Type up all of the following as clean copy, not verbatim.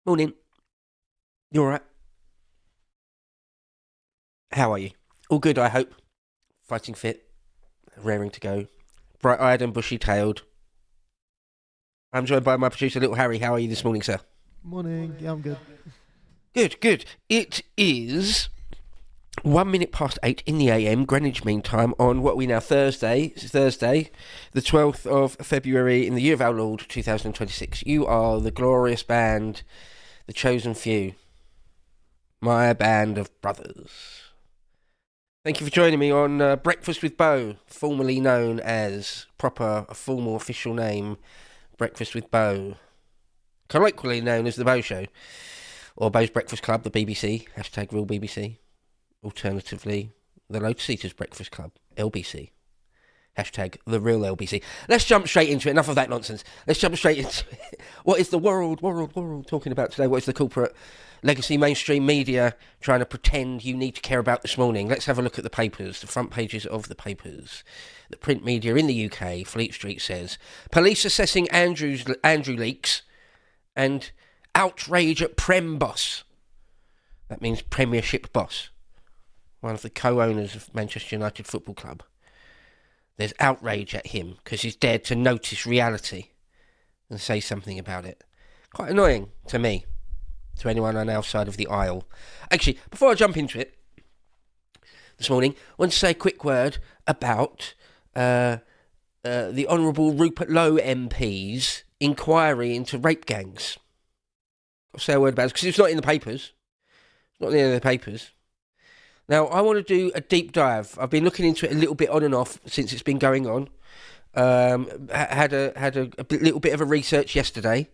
Morning. You alright? How are you? All good, I hope. Fighting fit. Raring to go. Bright-eyed and bushy-tailed. I'm joined by my producer, Little Harry. How are you this morning, sir? Morning. Yeah, I'm good. Good, good. It is 1 minute past 8 in the AM, Greenwich Mean Time, on what are we now, Thursday? It's Thursday, the 12th of February in the year of our Lord, 2026. You are the glorious band, the chosen few. My band of brothers. Thank you for joining me on Breakfast with Beau, formerly known as a formal official name, Breakfast with Beau. Colloquially known as The Beau Show, or Beau's Breakfast Club, the BBC, hashtag real BBC. Alternatively, the Lotus Eaters Breakfast Club, LBC. Hashtag the real LBC. Let's jump straight into it. Enough of that nonsense. Let's jump straight into it. What is the world talking about today? What is the corporate legacy mainstream media trying to pretend you need to care about this morning? Let's have a look at the papers, the front pages of the papers. The print media in the UK, Fleet Street says, police assessing Andrew leaks and outrage at Prem boss. That means Premiership boss. One of the co-owners of Manchester United Football Club. There's outrage at him because he's dared to notice reality and say something about it. Quite annoying to me, to anyone on our side of the aisle. Actually, before I jump into it this morning, I want to say a quick word about the Honourable Rupert Lowe MP's inquiry into rape gangs. I'll say a word about it because it's not in the papers. It's not in any of the papers. Now, I want to do a deep dive. I've been looking into it a little bit on and off since it's been going on. Had a little bit of a research yesterday.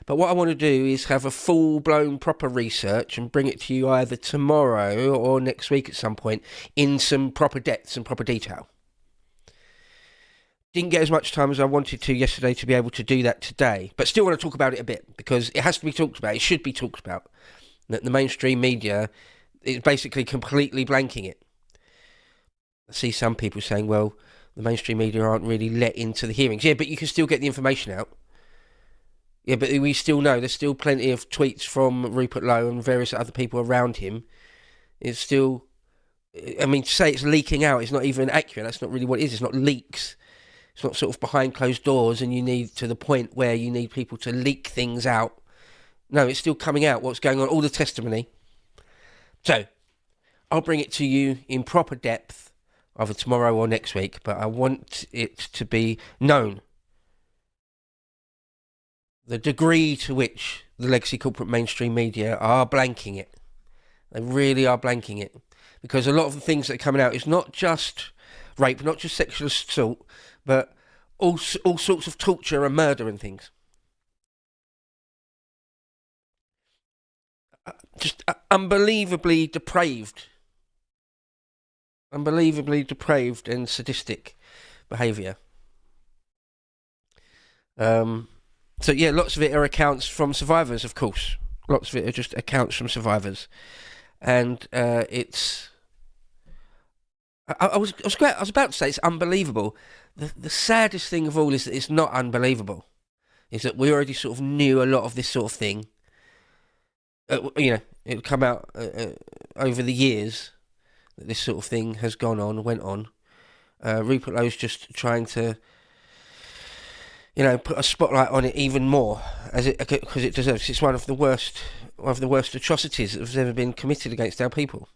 But what I want to do is have a full-blown proper research and bring it to you either tomorrow or next week at some point in some proper depth and proper detail. Didn't get as much time as I wanted to yesterday to be able to do that today. But still want to talk about it a bit because it has to be talked about. It should be talked about. That the mainstream media is basically completely blanking it. I see some people saying, well, the mainstream media aren't really let into the hearings. Yeah, but you can still get the information out. Yeah, but we still know there's still plenty of tweets from Rupert Lowe and various other people around him. It's still, I mean, to say it's leaking out is not even accurate. That's not really what it is. It's not leaks. It's not sort of behind closed doors and you need to the point where you need people to leak things out. No, it's still coming out, what's going on, all the testimony. So, I'll bring it to you in proper depth, either tomorrow or next week, but I want it to be known the degree to which the legacy corporate mainstream media are blanking it. They really are blanking it. Because a lot of the things that are coming out is not just rape, not just sexual assault, but all sorts of torture and murder and things. Just unbelievably depraved and sadistic behaviour. So yeah, lots of it are accounts from survivors, of course. Lots of it are just accounts from survivors, and it's. I was about to say it's unbelievable. The saddest thing of all is that it's not unbelievable. Is that we already sort of knew a lot of this sort of thing. It'll come out over the years that this sort of thing has went on. Rupert Lowe's just trying to, put a spotlight on it even more, because it deserves. It's one of the worst atrocities that has ever been committed against our people.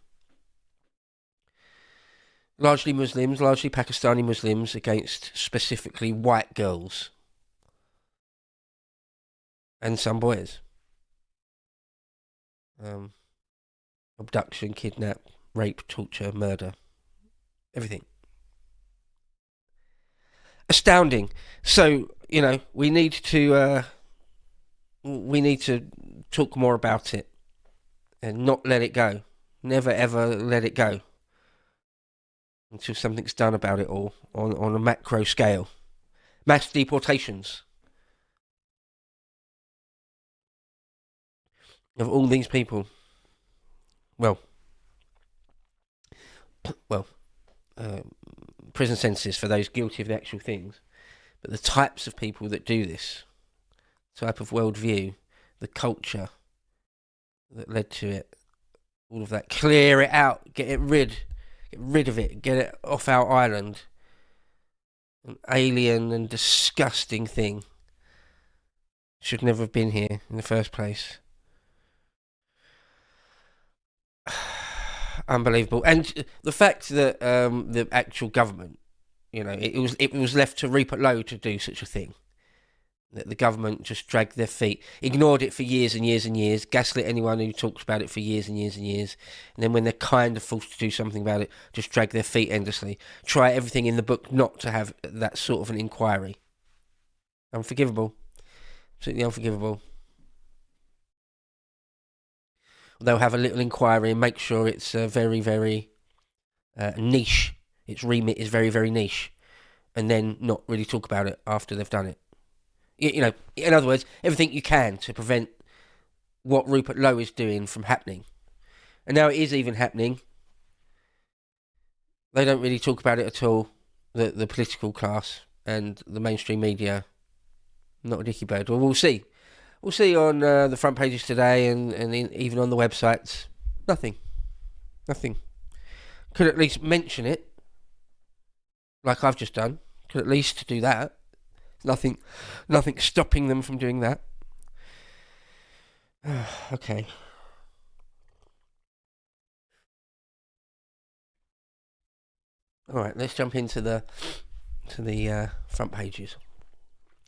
Largely Muslims, largely Pakistani Muslims, against specifically white girls and some boys. Abduction, kidnap, rape, torture, murder, everything. Astounding. So, we need to talk more about it and not let it go. Never ever let it go until something's done about it all on a macro scale. Mass deportations of all these people. Prison sentences for those guilty of the actual things. But the types of people that do this, type of worldview, the culture, that led to it. All of that. Clear it out. Get rid of it. Get it off our island. An alien and disgusting thing. Should never have been here in the first place. Unbelievable. And the fact that the actual government, it was left to Rupert Lowe to do such a thing. That the government just dragged their feet, ignored it for years and years and years, gaslit anyone who talks about it for years and years and years, and then when they're kind of forced to do something about it, just drag their feet endlessly. Try everything in the book not to have that sort of an inquiry. Unforgivable. Absolutely unforgivable. They'll have a little inquiry and make sure it's very, very niche. Its remit is very, very niche, and then not really talk about it after they've done it. In other words, everything you can to prevent what Rupert Lowe is doing from happening. And now it is even happening. They don't really talk about it at all, the political class and the mainstream media. Not a dicky bird. Well, we'll see. We'll see on the front pages today and even on the websites. Nothing. Could at least mention it, like I've just done. Could at least do that. Nothing stopping them from doing that. Okay. All right, let's jump into the front pages.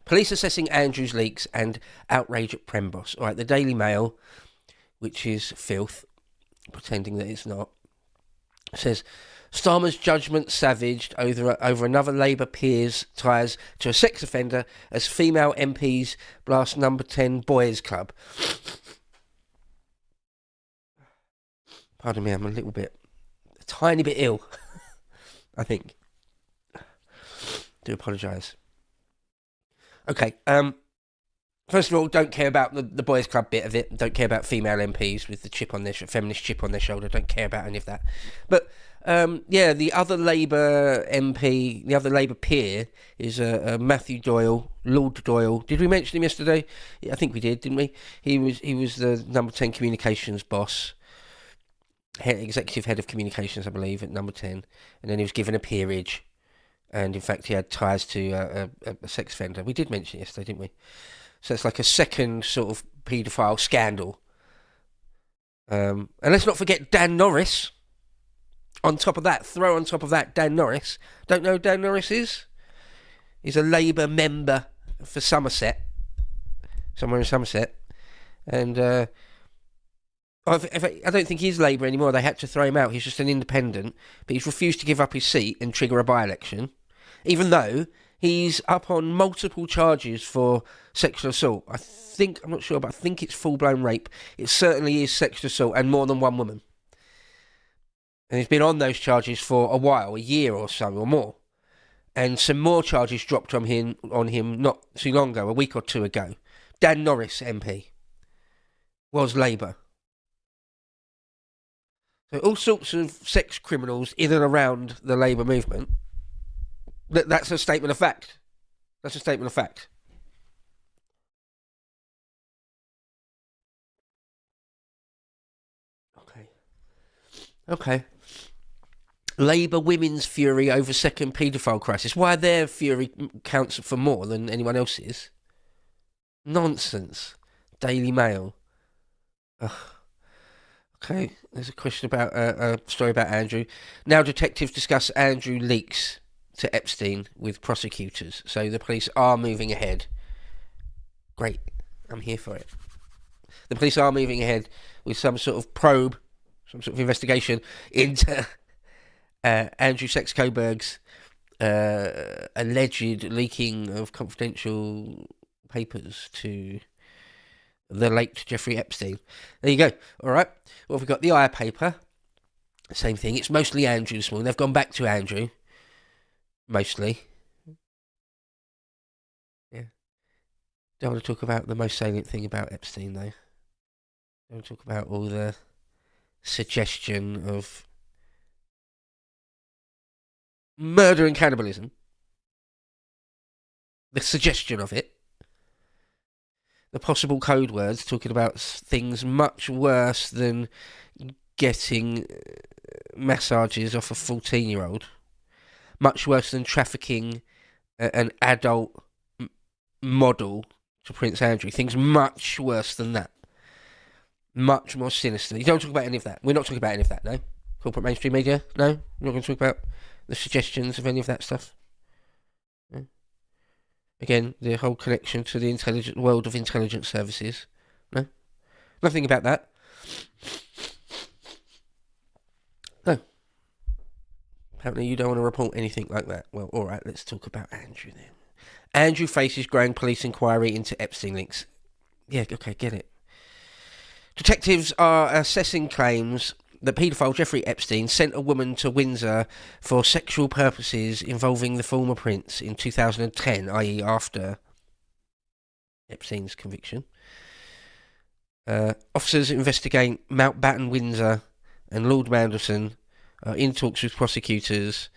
Police assessing Andrew's leaks and outrage at Prem boss. All right, the Daily Mail, which is filth, pretending that it's not, says Starmer's judgment savaged over another Labour peer's ties to a sex offender as female MPs blast number 10 boys club. Pardon me, I'm a tiny bit ill, I think. Do apologise. Okay, first of all, don't care about the boys club bit of it. Don't care about female MPs with the feminist chip on their shoulder. Don't care about any of that. But the other Labour MP, the other Labour peer is Matthew Doyle, Lord Doyle. Did we mention him yesterday? I think we did, didn't we? He was the number 10 communications boss, executive head of communications, I believe, at number 10, and then he was given a peerage. And in fact, he had ties to a sex offender. We did mention it yesterday, didn't we? So it's like a second sort of paedophile scandal. And let's not forget Dan Norris. Throw on top of that, Dan Norris. Don't know who Dan Norris is? He's a Labour member for Somerset. Somewhere in Somerset. And I don't think he's Labour anymore. They had to throw him out. He's just an independent. But he's refused to give up his seat and trigger a by-election. Even though he's up on multiple charges for sexual assault. I'm not sure, but I think it's full-blown rape. It certainly is sexual assault and more than one woman. And he's been on those charges for a while, a year or so or more. And some more charges dropped on him not too long ago, a week or two ago. Dan Norris, MP, was Labour. So all sorts of sex criminals in and around the Labour movement. That's a statement of fact. Okay. Labour women's fury over second paedophile crisis. Why their fury counts for more than anyone else's? Nonsense. Daily Mail. Ugh. Okay, there's a question about a story about Andrew. Now detectives discuss Andrew leaks to Epstein with prosecutors. So the police are moving ahead. Great. I'm here for it. The police are moving ahead with some sort of probe, some sort of investigation into Andrew Sex-Coburg's alleged leaking of confidential papers to the late Jeffrey Epstein. There you go. All right. Well, we've got the Eye paper. Same thing. It's mostly Andrew this morning. They've gone back to Andrew. Mostly. Yeah. Don't want to talk about the most salient thing about Epstein, though. Don't want to talk about all the suggestion of murder and cannibalism. The suggestion of it. the possible code words, talking about things much worse than getting massages off a 14-year-old, much worse than trafficking an adult model to Prince Andrew. Things much worse than that. Much more sinister. You don't talk about any of that. We're not talking about any of that, no? Corporate mainstream media? No? We're not going to talk about the suggestions of any of that stuff? No? Again, the whole connection to the world of intelligence services? No? Nothing about that? No. Apparently you don't want to report anything like that. Well, alright, let's talk about Andrew then. Andrew faces growing police inquiry into Epstein links. Yeah, okay, get it. Detectives are assessing claims that paedophile Jeffrey Epstein sent a woman to Windsor for sexual purposes involving the former prince in 2010, i.e. after Epstein's conviction. Officers investigating Mountbatten Windsor and Lord Mandelson are in talks with prosecutors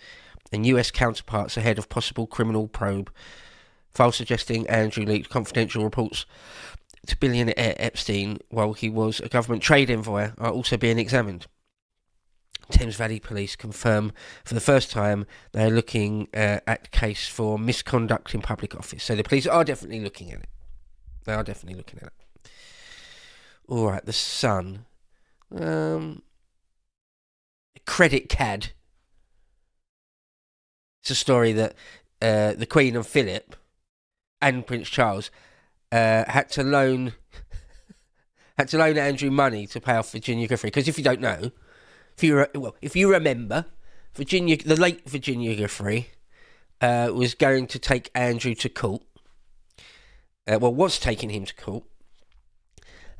and US counterparts ahead of possible criminal probe. Files suggesting Andrew leaked confidential reports to billionaire Epstein while he was a government trade envoy are also being examined. Thames Valley Police confirm for the first time they're looking at the case for misconduct in public office. So the police are definitely looking at it. They are definitely looking at it. Alright, The Sun. Credit Cad. It's a story that the Queen and Philip and Prince Charles had to loan Andrew money to pay off Virginia Giuffre. Because if you don't know, if you remember, the late Virginia Giuffre was going to take Andrew to court. Was taking him to court,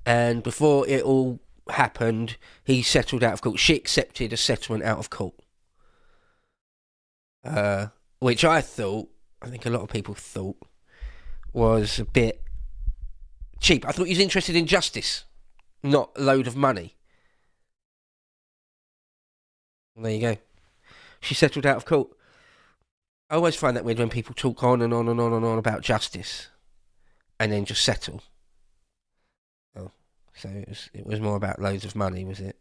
and before it all happened, he settled out of court. She accepted a settlement out of court, which I think a lot of people thought was a bit cheap. I thought he was interested in justice, not a load of money. Well, there you go. She settled out of court. I always find that weird when people talk on and on and on and on about justice and then just settle. Oh, so it was more about loads of money, was it,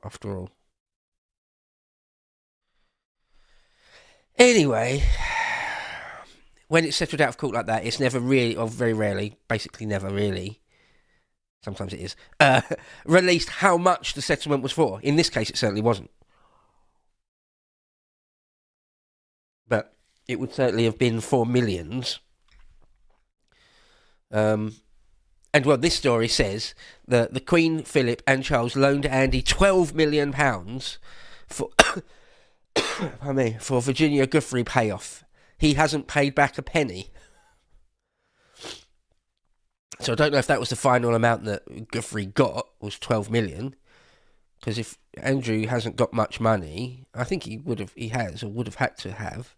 after all? Anyway, when it's settled out of court like that, it's never really, or very rarely, basically never really, sometimes it is, released how much the settlement was for. In this case, it certainly wasn't. But it would certainly have been for millions. And this story says that the Queen, Philip and Charles loaned Andy £12 million for, for Virginia Giuffre payoff. He hasn't paid back a penny. So I don't know if that was the final amount that Giuffre got, was 12 million. Because if Andrew hasn't got much money, I think he would have had to have.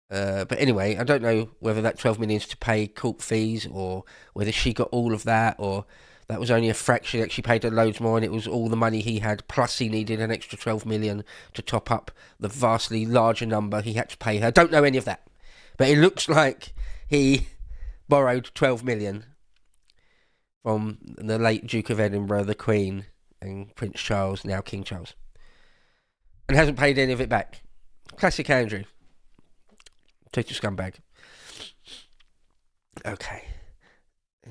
But anyway, I don't know whether that 12 million is to pay court fees, or whether she got all of that, or that was only a fraction, that she paid her loads more and it was all the money he had, plus he needed an extra 12 million to top up the vastly larger number he had to pay her. Don't know any of that. But it looks like he borrowed 12 million from the late Duke of Edinburgh, the Queen, and Prince Charles, now King Charles, and hasn't paid any of it back. Classic Andrew. Total scumbag. Okay.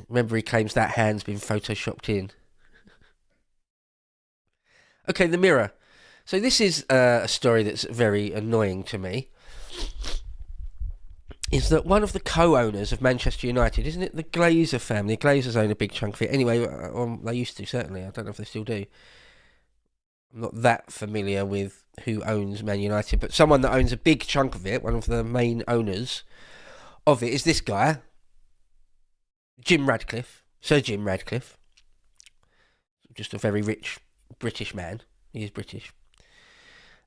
Remember, he claims that hand's been photoshopped in. Okay, The Mirror. So this is a story that's very annoying to me. Is that one of the co-owners of Manchester United, isn't it the Glazer family? The Glazers own a big chunk of it. Anyway, they used to, certainly. I don't know if they still do. I'm not that familiar with who owns Man United, but someone that owns a big chunk of it, one of the main owners of it, is this guy, Sir Jim Radcliffe. Just a very rich British man. He is British.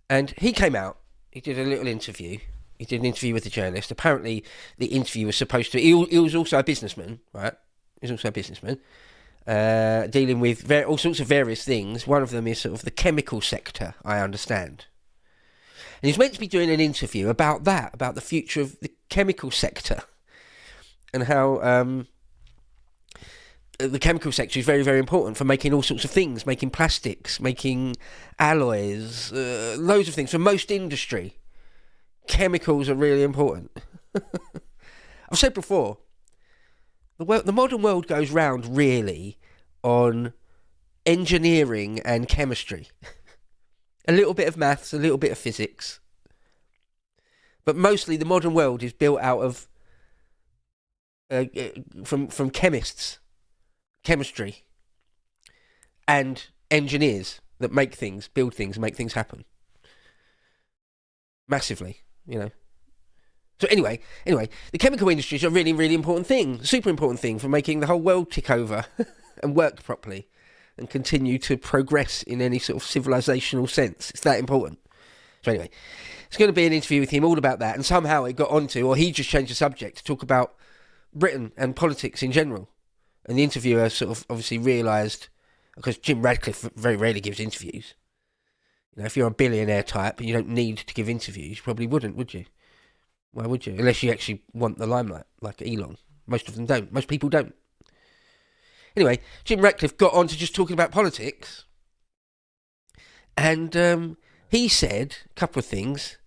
And he came out, he did a little interview. He did an interview with a journalist. Apparently, the interview was supposed to... He was also a businessman, right? He was also a businessman. Dealing with all sorts of various things. One of them is sort of the chemical sector, I understand. And he's meant to be doing an interview about that, about the future of the chemical sector. And how the chemical sector is very, very important for making all sorts of things, making plastics, making alloys, loads of things. For most industry, chemicals are really important. I've said before, the modern world goes round really on engineering and chemistry. A little bit of maths, a little bit of physics. But mostly the modern world is built out of from chemists, chemistry, and engineers that make things, build things, make things happen. Massively, you know. So anyway, the chemical industry is a really, really important thing, super important thing for making the whole world tick over and work properly and continue to progress in any sort of civilizational sense. It's that important. So anyway, it's going to be an interview with him all about that, and somehow it got onto, or he just changed the subject to talk about Britain and politics in general. And the interviewer sort of obviously realised, because Jim Radcliffe very rarely gives interviews. You know, if you're a billionaire type and you don't need to give interviews, you probably wouldn't, would you? Why would you? Unless you actually want the limelight, like Elon. Most of them don't. Most people don't. Anyway, Jim Ratcliffe got on to just talking about politics. And he said a couple of things.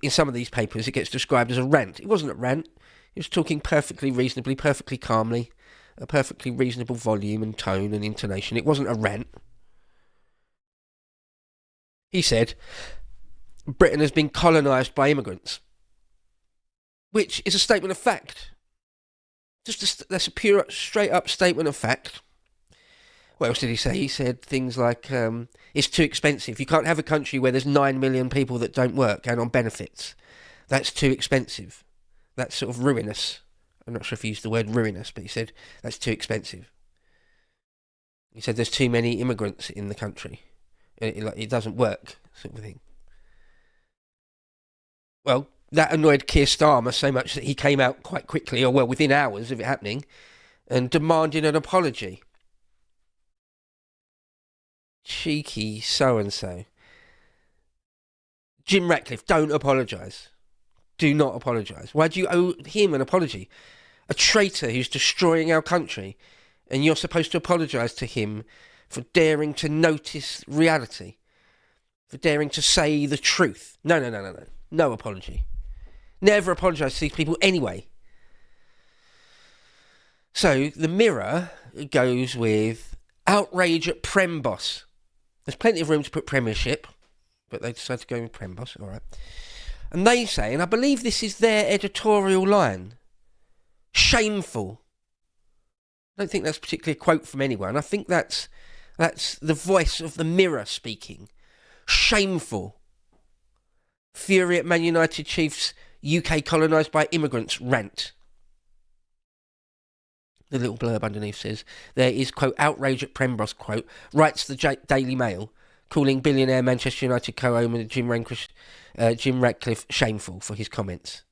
In some of these papers, it gets described as a rant. It wasn't a rant. He was talking perfectly reasonably, perfectly calmly, a perfectly reasonable volume and tone and intonation. It wasn't a rant. He said, Britain has been colonised by immigrants. Which is a statement of fact. That's a pure, straight-up statement of fact. What else did he say? He said things like, it's too expensive. You can't have a country where there's 9 million people that don't work and on benefits. That's too expensive. That's sort of ruinous. I'm not sure if he used the word ruinous, but he said that's too expensive. He said there's too many immigrants in the country. It doesn't work, sort of thing. Well, that annoyed Keir Starmer so much that he came out quite quickly, or well, within hours of it happening, and demanded an apology. Cheeky so-and-so. Jim Ratcliffe, don't apologise. Do not apologise. Why do you owe him an apology? A traitor who's destroying our country, and you're supposed to apologise to him for daring to notice reality, for daring to say the truth. No. No apology. Never apologise to these people anyway. So, the Mirror goes with outrage at Prem Boss. There's plenty of room to put Premiership, but they decided to go with Prem Boss, alright. And they say, and I believe this is their editorial line, shameful. I don't think that's particularly a quote from anyone. I think that's the voice of the Mirror speaking. Shameful. Fury at Man United Chiefs UK colonised by immigrants rant. The little blurb underneath says, there is, quote, outrage at Prembos, quote, writes the Daily Mail, calling billionaire Manchester United co-owner Jim Ratcliffe shameful for his comments.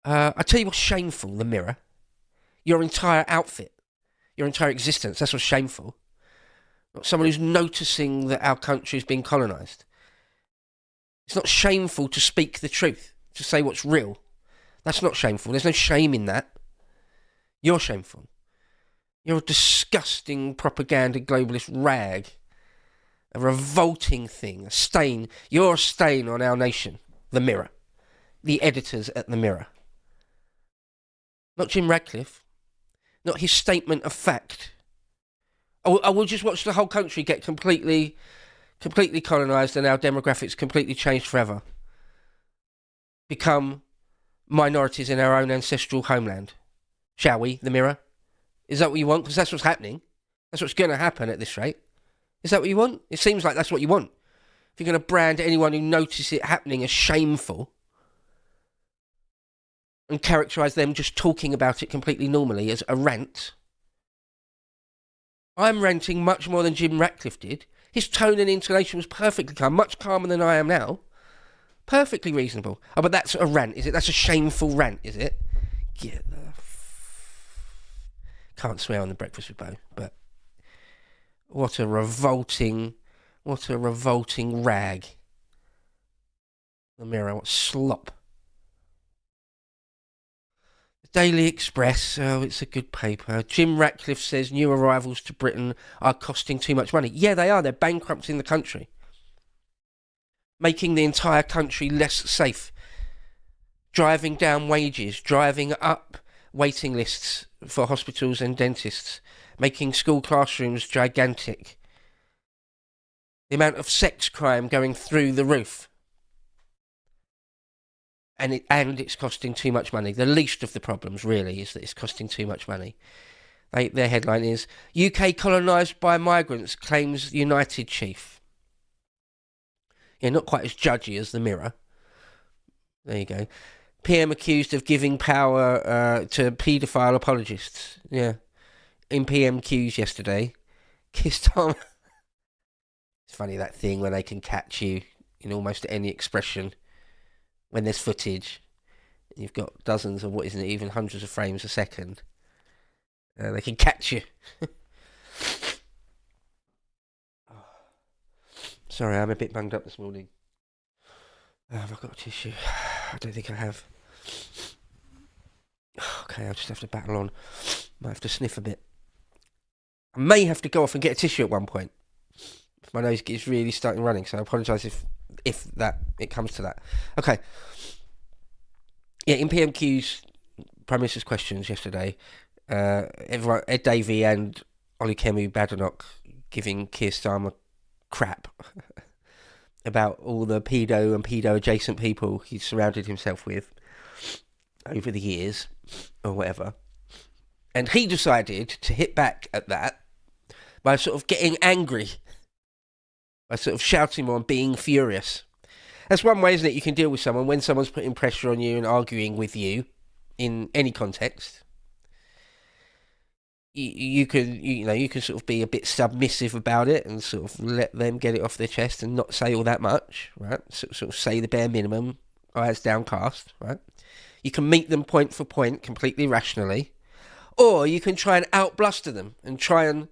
I tell you what's shameful, the Mirror. Your entire outfit, your entire existence, that's what's shameful. Not someone who's noticing that our country is being colonised. It's not shameful to speak the truth, to say what's real. That's not shameful. There's no shame in that. You're shameful. You're a disgusting propaganda globalist rag. A revolting thing. A stain. You're a stain on our nation. The Mirror. The editors at the Mirror. Not Jim Ratcliffe. Not his statement of fact. I will just watch the whole country get completely colonised and our demographics completely changed forever. Become minorities in our own ancestral homeland. Shall we, the Mirror? Is that what you want? Because that's what's happening. That's what's going to happen at this rate. Is that what you want? It seems like that's what you want. If you're going to brand anyone who notices it happening as shameful and characterise them just talking about it completely normally as a rant. I'm ranting much more than Jim Ratcliffe did. His tone and intonation was perfectly calm, much calmer than I am now. Perfectly reasonable. Oh, but that's a rant, is it? That's a shameful rant, is it? Get the... Can't swear on the Breakfast with Beau, but... What a revolting rag. The Mirror, what slop. Daily Express. Oh, it's a good paper. Jim Ratcliffe says new arrivals to Britain are costing too much money. Yeah, they are. They're bankrupting the country, making the entire country less safe, driving down wages, driving up waiting lists for hospitals and dentists, making school classrooms gigantic. The amount of sex crime going through the roof. And it's costing too much money. The least of the problems, really, is that it's costing too much money. Their headline is, UK colonised by migrants, claims United chief. Yeah, not quite as judgy as the Mirror. There you go. PM accused of giving power to paedophile apologists. Yeah. In PMQs yesterday. Kissed on. It's funny, that thing when they can catch you in almost any expression. When there's footage, you've got dozens of what isn't it, even hundreds of frames a second. They can catch you. Sorry, I'm a bit bunged up this morning. Have I got a tissue? I don't think I have. Okay, I'll just have to battle on. Might have to sniff a bit. I may have to go off and get a tissue at one point. If my nose is really starting running, so I apologise if that it comes to that. Okay. Yeah, in PMQ's Prime Minister's questions yesterday, everyone, Ed Davey and Olukemi Badenoch giving Keir Starmer crap about all the pedo and pedo adjacent people he's surrounded himself with over the years or whatever. And he decided to hit back at that by sort of getting angry, by sort of shouting more and being furious. That's one way, isn't it? You can deal with someone when someone's putting pressure on you and arguing with you in any context. You can sort of be a bit submissive about it and sort of let them get it off their chest and not say all that much, right? Sort of say the bare minimum, eyes downcast, right? You can meet them point for point completely rationally, or you can try and outbluster them and try and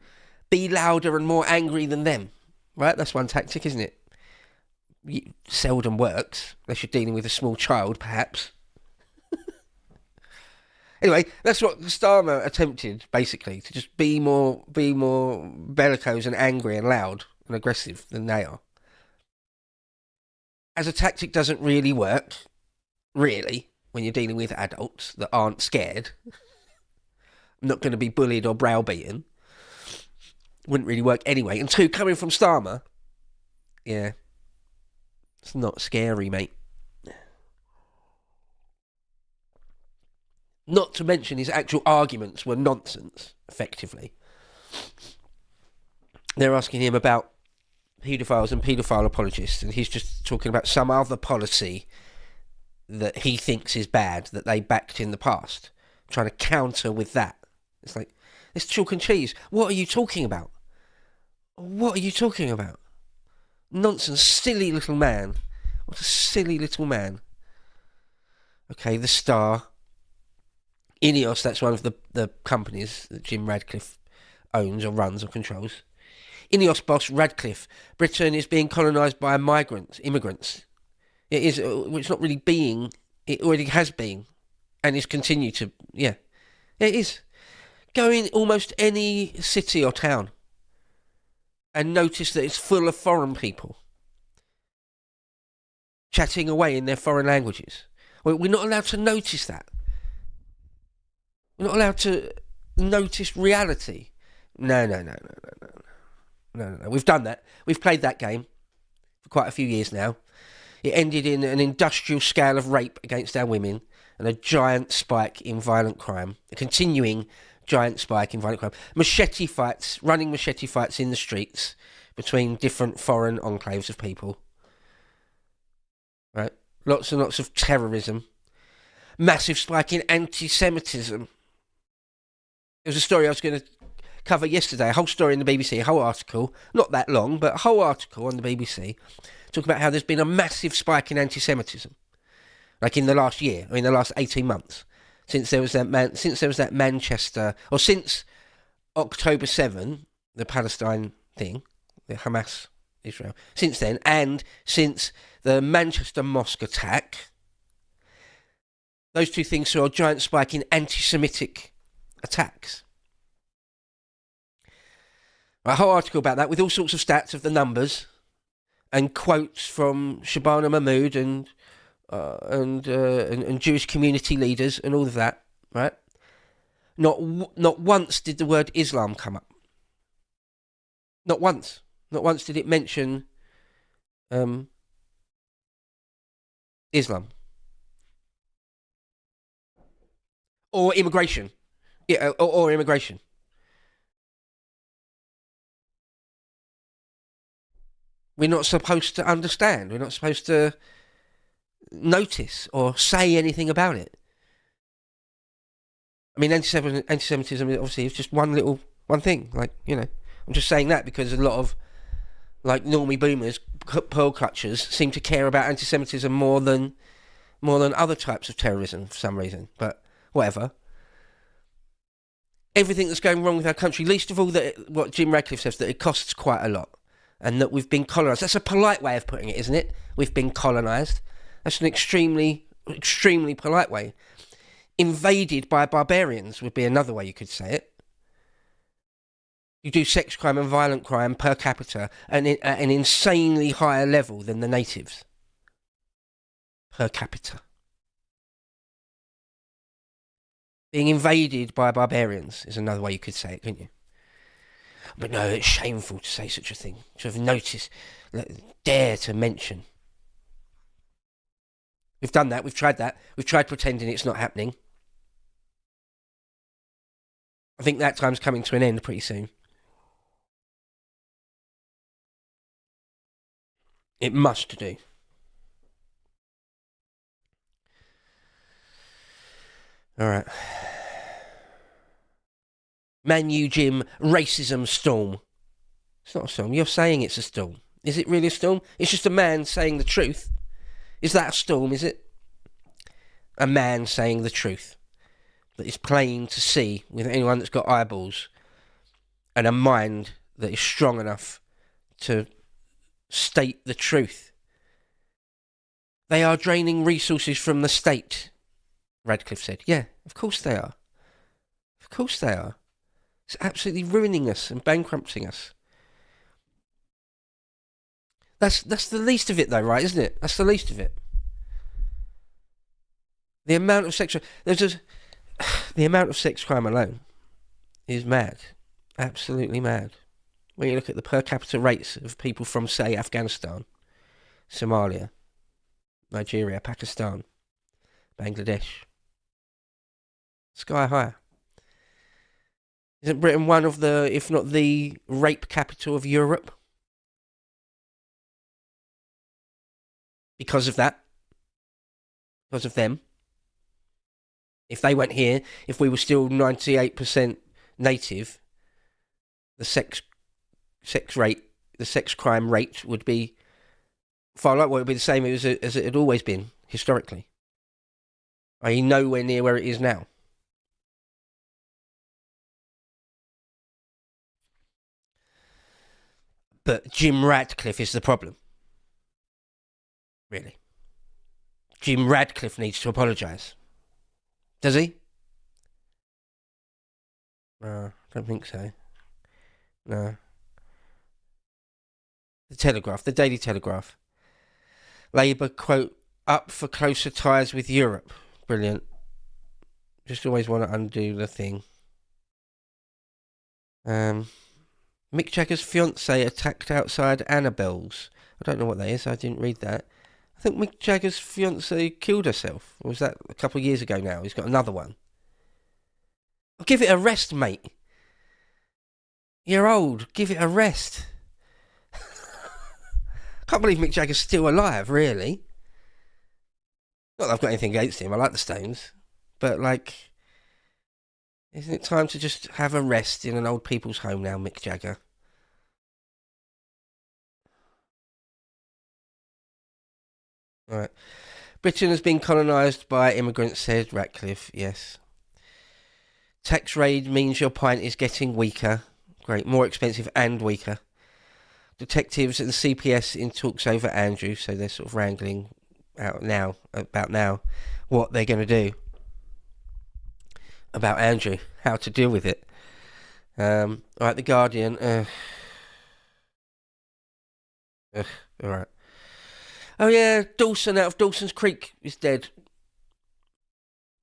be louder and more angry than them, right? That's one tactic, isn't it? Seldom works, unless you're dealing with a small child, perhaps. Anyway, that's what Starmer attempted, basically, to just be more bellicose and angry and loud and aggressive than they are. As a tactic doesn't really work, really, when you're dealing with adults that aren't scared, not going to be bullied or browbeaten. Wouldn't really work anyway. And two, coming from Starmer, yeah, it's not scary, mate. Not to mention his actual arguments were nonsense, effectively. They're asking him about paedophiles and paedophile apologists, and he's just talking about some other policy that he thinks is bad, that they backed in the past, trying to counter with that. It's like, it's chalk and cheese. What are you talking about? What are you talking about? Nonsense, silly little man. What a silly little man. Okay, the Star. Ineos, that's one of the companies that Jim Ratcliffe owns or runs or controls. Ineos boss Radcliffe, Britain is being colonised by immigrants. It is, it's not really being, it already has been, and is continued to, yeah. It is. Go in almost any city or town and notice that it's full of foreign people chatting away in their foreign languages. We're not allowed to notice that. We're not allowed to notice reality. No. We've done that. We've played that game for quite a few years now. It ended in an industrial scale of rape against our women and a giant spike in violent crime. A continuing giant spike in violent crime. Running machete fights in the streets between different foreign enclaves of people. Right? Lots and lots of terrorism. Massive spike in anti-Semitism. There was a story I was going to cover yesterday, a whole story in the BBC, a whole article, not that long, but a whole article on the BBC, talking about how there's been a massive spike in anti-Semitism, like in the last year, or in the last 18 months, since October 7, the Palestine thing, the Hamas, Israel, since then, and since the Manchester mosque attack, Those two things saw a giant spike in anti-Semitic attacks. A whole article about that with all sorts of stats of the numbers and quotes from Shabana Mahmood and Jewish community leaders and all of that, right? Not once did the word Islam come up. Not once. Not once did it mention Islam. Or immigration. Yeah, or immigration. We're not supposed to understand. We're not supposed to notice or say anything about it. I mean, anti-Semitism obviously is just one thing. Like, you know, I'm just saying that because a lot of like normie boomers, pearl clutchers, seem to care about anti-Semitism more than other types of terrorism for some reason. But whatever. Everything that's going wrong with our country, least of all that what Jim Radcliffe says, that it costs quite a lot. And that we've been colonised. That's a polite way of putting it, isn't it? We've been colonised. That's an extremely, extremely polite way. Invaded by barbarians would be another way you could say it. You do sex crime and violent crime per capita at an insanely higher level than the natives. Per capita. Being invaded by barbarians is another way you could say it, couldn't you? But no, it's shameful to say such a thing. To have noticed, dare to mention. We've done that, we've tried that. We've tried pretending it's not happening. I think that time's coming to an end pretty soon. It must do. Alright. Man U Jim, racism storm. It's not a storm. You're saying it's a storm. Is it really a storm? It's just a man saying the truth. Is that a storm, is it? A man saying the truth. That is plain to see with anyone that's got eyeballs and a mind that is strong enough to state the truth. They are draining resources from the state, Radcliffe said. Yeah, of course they are. Of course they are. It's absolutely ruining us and bankrupting us. That's the least of it though, right, isn't it? That's the least of it. The amount of sex crime alone is mad. Absolutely mad. When you look at the per capita rates of people from, say, Afghanistan, Somalia, Nigeria, Pakistan, Bangladesh. Sky high. Isn't Britain one of the, if not the, rape capital of Europe? Because of that. Because of them. If they went here, if we were still 98% native, the sex rate, the sex crime rate would be far lower. It would be the same as it had always been, historically. I.e. nowhere near where it is now. But Jim Radcliffe is the problem. Really. Jim Radcliffe needs to apologise. Does he? No, I don't think so. No. The Telegraph, the Daily Telegraph. Labour, quote, up for closer ties with Europe. Brilliant. Just always want to undo the thing. Mick Jagger's fiancée attacked outside Annabelle's. I don't know what that is. I didn't read that. I think Mick Jagger's fiancée killed herself. Or was that a couple of years ago now? He's got another one. Oh, give it a rest, mate. You're old. Give it a rest. Can't believe Mick Jagger's still alive, really. Not that I've got anything against him. I like the Stones. But, like, isn't it time to just have a rest in an old people's home now, Mick Jagger? Right. Britain has been colonised by immigrants, said Ratcliffe. Yes. Tax raid means your pint is getting weaker. Great. More expensive and weaker. Detectives at the CPS in talks over Andrew, so they're sort of wrangling out now about what they're going to do. about Andrew, how to deal with it. All right, The Guardian. All right. Oh yeah, Dawson out of Dawson's Creek is dead.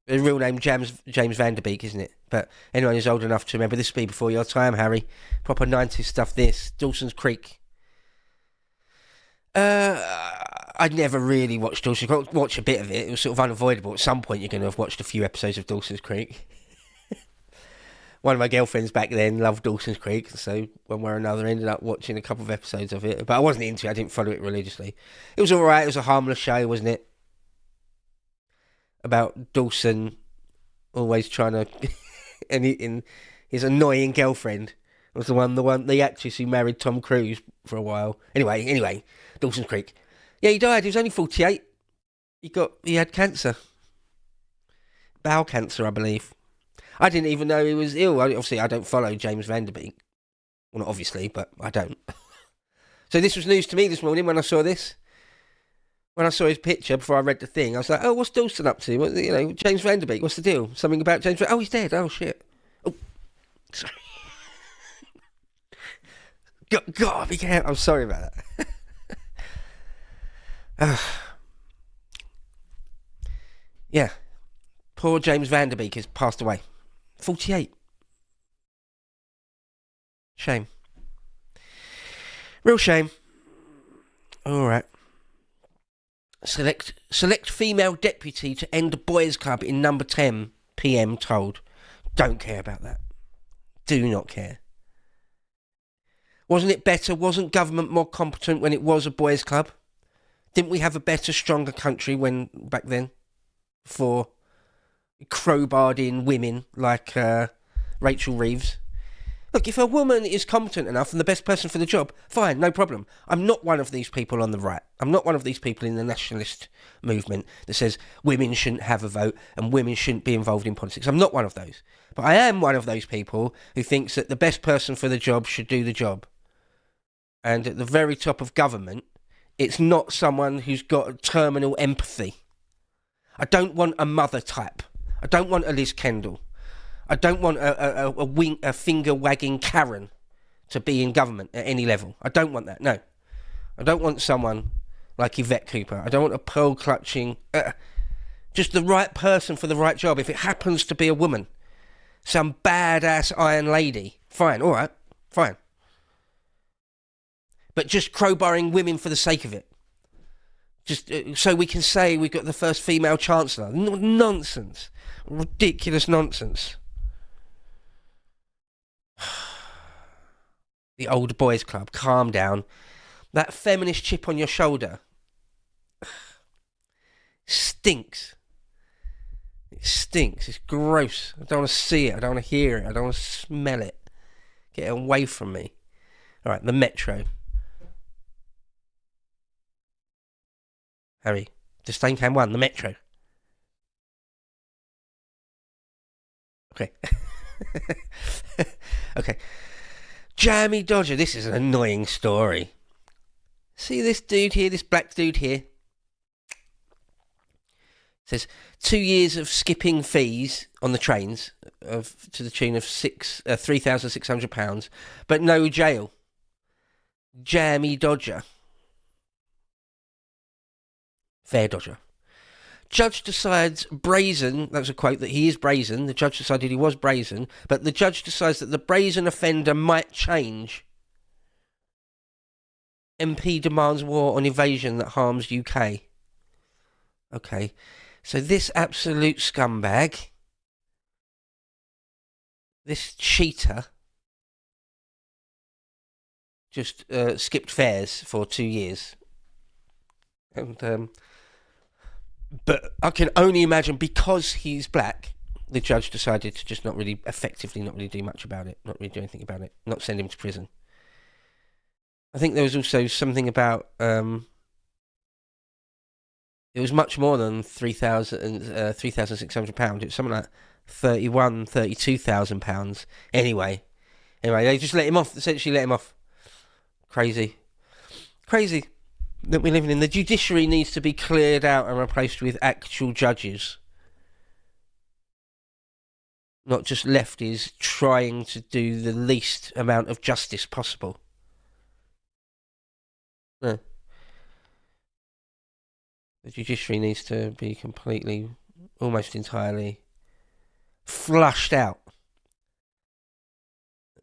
The real name James Vanderbeek, isn't it? But anyone who's old enough to remember, this will be before your time, Harry. Proper 90s stuff. This Dawson's Creek. I'd never really watched Dawson's Creek. Watch a bit of it. It was sort of unavoidable. At some point, you're going to have watched a few episodes of Dawson's Creek. One of my girlfriends back then loved Dawson's Creek, so one way or another ended up watching a couple of episodes of it. But I wasn't into it. I didn't follow it religiously. It was all right. It was a harmless show, wasn't it? About Dawson always trying to, and his annoying girlfriend was the actress who married Tom Cruise for a while. Anyway, Dawson's Creek. Yeah, he died. He was only 48. He had cancer, bowel cancer, I believe. I didn't even know he was ill. Obviously, I don't follow James Vanderbeek. Well, not obviously, but I don't. So this was news to me this morning when I saw this. When I saw his picture before I read the thing, I was like, "Oh, what's Dawson up to? James Vanderbeek. What's the deal? Something about James? Oh, he's dead. Oh shit. Oh, sorry. God, be careful. I'm sorry about that. Yeah, poor James Vanderbeek has passed away. 48. Shame. Real shame. All right. Select female deputy to end boys' club in number 10 PM told. Don't care about that. Do not care. Wasn't it better? Wasn't government more competent when it was a boys' club? Didn't we have a better, stronger country back then? For crowbarred in women like Rachel Reeves. Look, if a woman is competent enough and the best person for the job, fine, no problem. I'm not one of these people on the right. I'm not one of these people in the nationalist movement that says women shouldn't have a vote and women shouldn't be involved in politics. I'm not one of those. But I am one of those people who thinks that the best person for the job should do the job. And at the very top of government, it's not someone who's got terminal empathy. I don't want a mother type. I don't want a Liz Kendall. I don't want a finger-wagging Karen to be in government at any level. I don't want that, no. I don't want someone like Yvette Cooper. I don't want a pearl-clutching... just the right person for the right job. If it happens to be a woman, some badass iron lady, fine, all right, fine. But just crowbarring women for the sake of it. Just so we can say we've got the first female chancellor. Nonsense. Ridiculous nonsense. The old boys' club. Calm down. That feminist chip on your shoulder stinks. It stinks. It's gross. I don't want to see it. I don't want to hear it. I don't want to smell it. Get it away from me. All right, the Metro. Harry, Disdain Cam 1, the Metro. Okay. Okay. Jammy Dodger, this is an annoying story. See this dude here, this black dude here? It says 2 years of skipping fees on the trains to the tune of £3,600, but no jail. Jammy Dodger. Fair Dodger. Judge decides brazen, that was a quote, that he is brazen. The judge decided he was brazen, but the judge decides that the brazen offender might change. MP demands war on evasion that harms UK. Okay, so this absolute scumbag, this cheater, just skipped fares for 2 years. And, but I can only imagine, because he's black, the judge decided to just not really do much about it, not really do anything about it, not send him to prison. I think there was also something about, it was much more than £3,600. It was something like £32,000. Anyway, they just let him off, essentially let him off. Crazy that we're living in. The judiciary needs to be cleared out and replaced with actual judges. not just lefties trying to do the least amount of justice possible. No. The judiciary needs to be completely, almost entirely, flushed out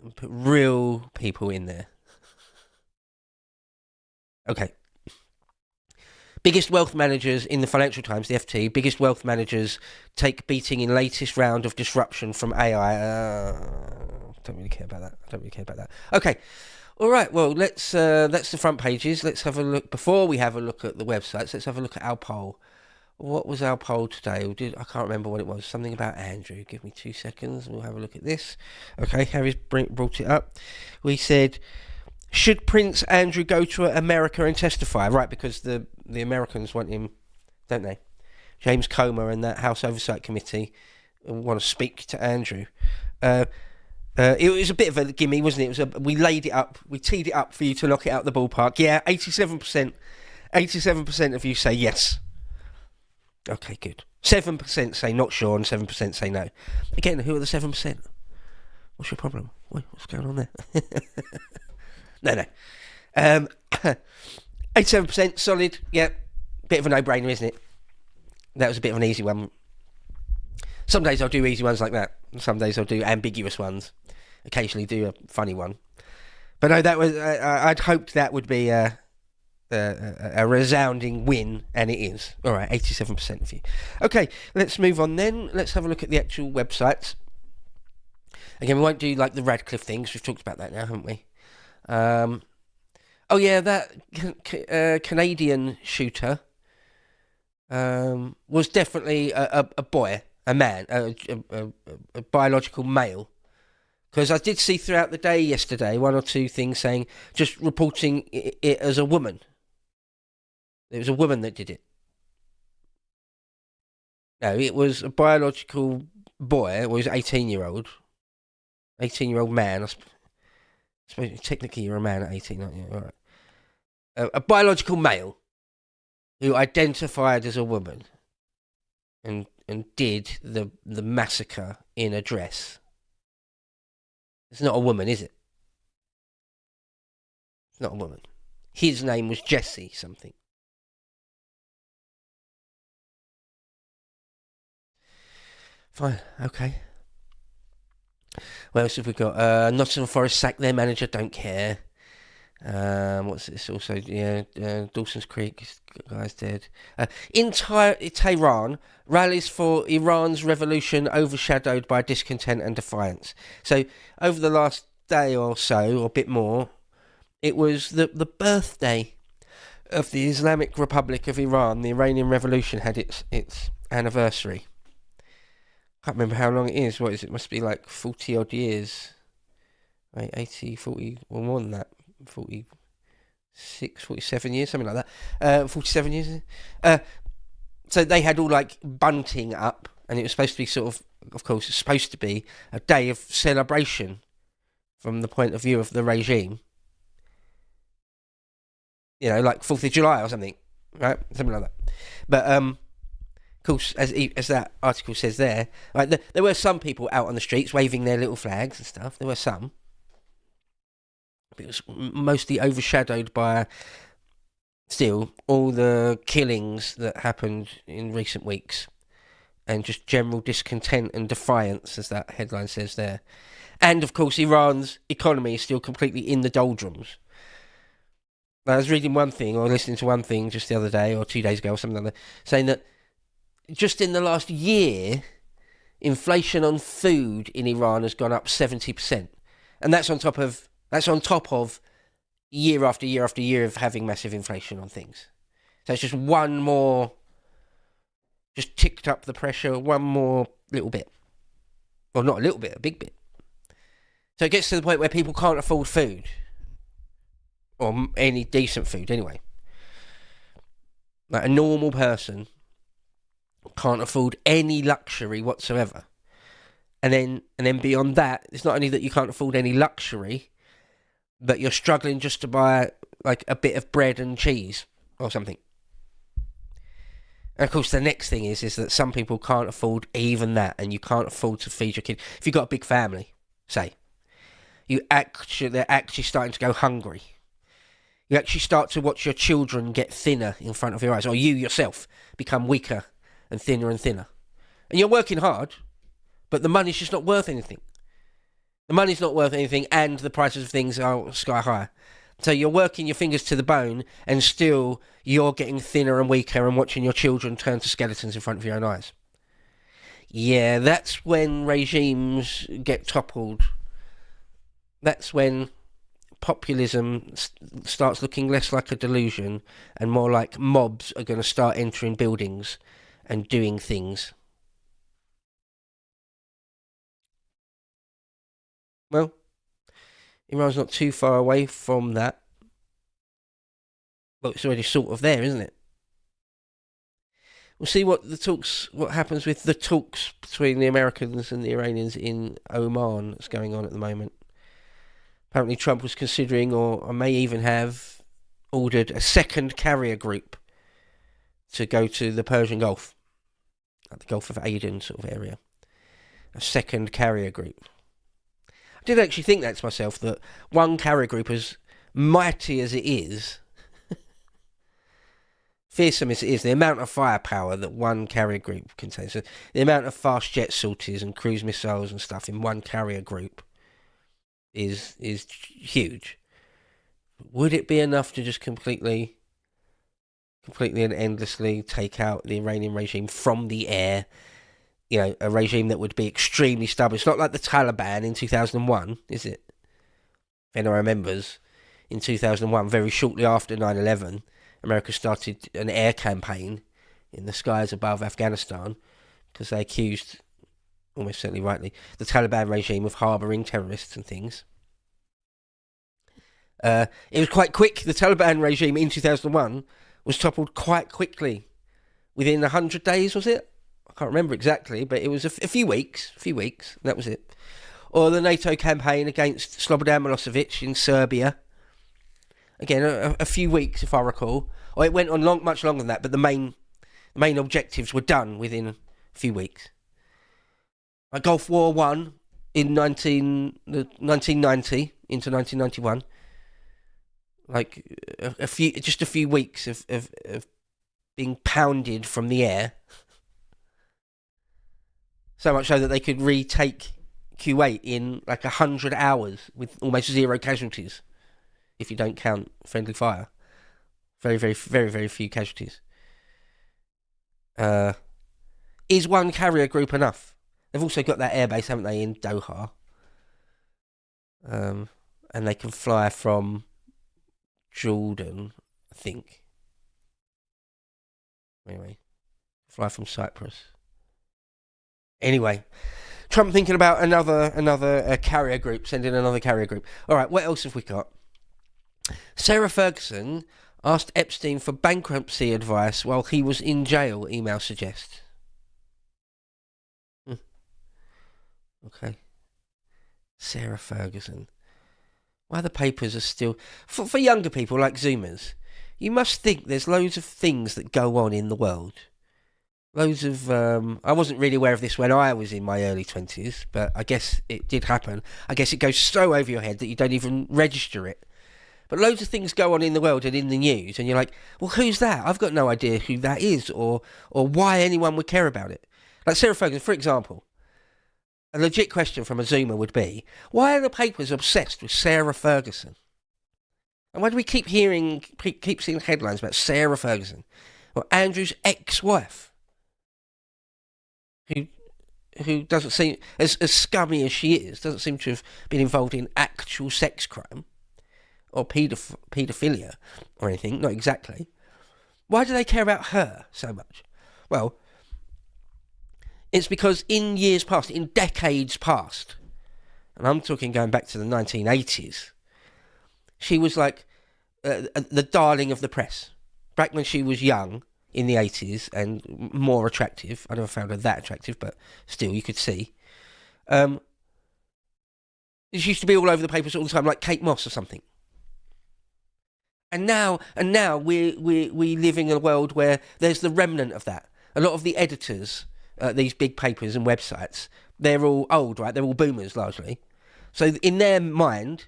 and put real people in there. Okay. Biggest wealth managers in the Financial Times, the FT, biggest wealth managers take beating in latest round of disruption from AI. Don't really care about that. Okay. All right. Well, that's the front pages. Let's have a look. Before we have a look at the websites, let's have a look at our poll. What was our poll today? I can't remember what it was. Something about Andrew. Give me 2 seconds. We'll have a look at this. Okay. Harry's brought it up. We said, should Prince Andrew go to America and testify? Right, because the Americans want him, don't they? James Comer and that House Oversight Committee want to speak to Andrew. It was a bit of a gimme, wasn't it? We laid it up, we teed it up for you to knock it out the ballpark. Yeah, 87% of you say yes. Okay, good. 7% say not sure and 7% say no. Again, who are the 7%? What's your problem? What's going on there? No. 87% solid. Yeah, bit of a no-brainer, isn't it? That was a bit of an easy one. Some days I'll do easy ones like that. Some days I'll do ambiguous ones. Occasionally do a funny one. But no, that was. I'd hoped that would be a resounding win, and it is. All right, 87% of you. Okay, let's move on then. Let's have a look at the actual websites. Again, we won't do like the Radcliffe thing, because we've talked about that now, haven't we? Oh yeah, that Canadian shooter was definitely a boy, a man, a biological male. Because I did see throughout the day yesterday 1 or 2 things saying, just reporting it as a woman. It was a woman that did it. No, it was a biological boy. It was 18-year-old man. I suppose technically you're a man at 18, aren't you? All right. A biological male who identified as a woman and did the massacre in a dress. It's not a woman, is it? It's not a woman. His name was Jesse something. Fine, okay. What else have we got? Nottingham Forest sacked their manager, don't care. What's this also? Yeah, Dawson's Creek, guy's dead. In Tehran, rallies for Iran's revolution overshadowed by discontent and defiance. So, over the last day or so, or a bit more, it was the birthday of the Islamic Republic of Iran. The Iranian Revolution had its anniversary. Can't remember how long it is. What is it? Must be like 40 odd years. Right, 80, 40, or more than that. 46, 47 years, something like that. 47 years. So they had all like bunting up, and it was supposed to be sort of course, it's supposed to be a day of celebration from the point of view of the regime. You know, like 4th of July or something, right? Something like that. But, of course, as that article says there, right, there were some people out on the streets waving their little flags and stuff. There were some. But it was mostly overshadowed by, still, all the killings that happened in recent weeks. And just general discontent and defiance, as that headline says there. And, of course, Iran's economy is still completely in the doldrums. I was reading one thing, or listening to one thing just the other day, or 2 days ago, or something like that, saying that just in the last year, inflation on food in Iran has gone up 70%. And that's on top of year after year after year of having massive inflation on things. So it's just one more, just ticked up the pressure one more little bit. Well, not a little bit, a big bit. So it gets to the point where people can't afford food. Or any decent food, anyway. Like a normal person can't afford any luxury whatsoever. And then beyond that, it's not only that you can't afford any luxury, but you're struggling just to buy like a bit of bread and cheese or something. And of course, the next thing is that some people can't afford even that, and you can't afford to feed your kid. If you've got a big family, say, they're actually starting to go hungry. You actually start to watch your children get thinner in front of your eyes, or you yourself become weaker and thinner and thinner. And you're working hard, but the money's just not worth anything. The money's not worth anything, and the prices of things are sky high. So you're working your fingers to the bone, and still you're getting thinner and weaker and watching your children turn to skeletons in front of your own eyes. Yeah, that's when regimes get toppled. That's when populism starts looking less like a delusion and more like mobs are going to start entering buildings and doing things. Well, Iran's not too far away from that. Well, it's already sort of there, isn't it? We'll see what happens with the talks between the Americans and the Iranians in Oman that's going on at the moment. Apparently Trump was considering, or may even have, ordered a second carrier group to go to the Persian Gulf, like the Gulf of Aden sort of area. A second carrier group. I did actually think that to myself, that one carrier group, as mighty as it is, fearsome as it is, the amount of firepower that one carrier group contains, so the amount of fast jet sorties and cruise missiles and stuff in one carrier group is huge. Would it be enough to just completely and endlessly take out the Iranian regime from the air? You know, a regime that would be extremely stubborn. It's not like the Taliban in 2001, is it? If anyone remembers, in 2001, very shortly after 9/11, America started an air campaign in the skies above Afghanistan because they accused, almost certainly rightly, the Taliban regime of harbouring terrorists and things. It was quite quick. The Taliban regime in 2001 was toppled quite quickly. Within 100 days, was it? I can't remember exactly, but it was a few weeks, that was it. Or the NATO campaign against Slobodan Milosevic in Serbia. Again, a few weeks, if I recall. Or it went on much longer than that, but the main objectives were done within a few weeks. Gulf War I in 1990 into 1991. Like just a few weeks of being pounded from the air. So much so that they could retake Kuwait in like 100 hours with almost zero casualties, if you don't count friendly fire. Very, very, very, very few casualties. Is one carrier group enough? They've also got that airbase, haven't they, in Doha? And they can fly from Jordan, I think. Anyway, fly from Cyprus. Anyway, Trump thinking about another carrier group, sending another carrier group. All right, what else have we got? Sarah Ferguson asked Epstein for bankruptcy advice while he was in jail, email suggests. Okay. Sarah Ferguson. Why the papers are still... For younger people like Zoomers, you must think there's loads of things that go on in the world. Loads of... I wasn't really aware of this when I was in my early 20s, but I guess it did happen. I guess it goes so over your head that you don't even register it. But loads of things go on in the world and in the news, and you're like, well, who's that? I've got no idea who that is, or why anyone would care about it. Like Sarah Ferguson, for example. A legit question from a Zoomer would be, why are the papers obsessed with Sarah Ferguson? And why do we keep seeing headlines about Sarah Ferguson? Well, Andrew's ex-wife, who doesn't seem, as scummy as she is, doesn't seem to have been involved in actual sex crime or paedophilia or anything, not exactly. Why do they care about her so much? Well, it's because in years past, in decades past, and I'm talking going back to the 1980s, she was like the darling of the press. Back when she was young, in the 80s, and more attractive. I never found her that attractive, but still, you could see. She used to be all over the papers all the time, like Kate Moss or something. And now we live in a world where there's the remnant of that. A lot of the editors, these big papers and websites, they're all old, right? They're all boomers largely. So in their mind,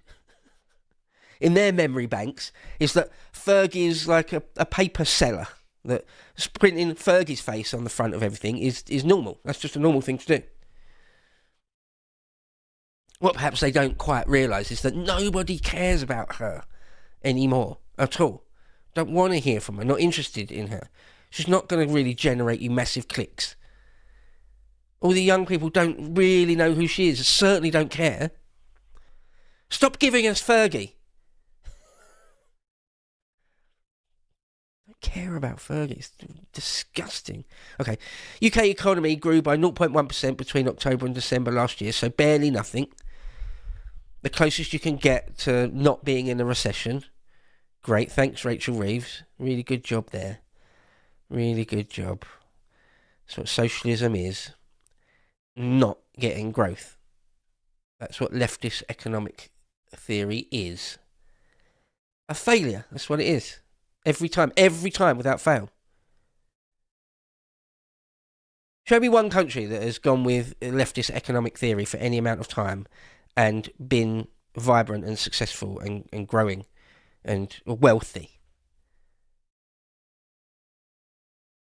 in their memory banks, is that Fergie's like a paper seller. That printing Fergie's face on the front of everything is normal. That's just a normal thing to do. What perhaps they don't quite realise is that nobody cares about her anymore at all. Don't want to hear from her, not interested in her. She's not going to really generate you massive clicks. All the young people don't really know who she is, certainly don't care. Stop giving us Fergie. Don't care about Fergie. It's disgusting. Okay. UK economy grew by 0.1% between October and December last year, so barely nothing. The closest you can get to not being in a recession. Great, thanks Rachel Reeves. Really good job there. Really good job. That's what socialism is. Not getting growth. That's what leftist economic theory is. A failure. That's what it is. Every time without fail. Show me one country that has gone with leftist economic theory for any amount of time and been vibrant and successful and growing and wealthy.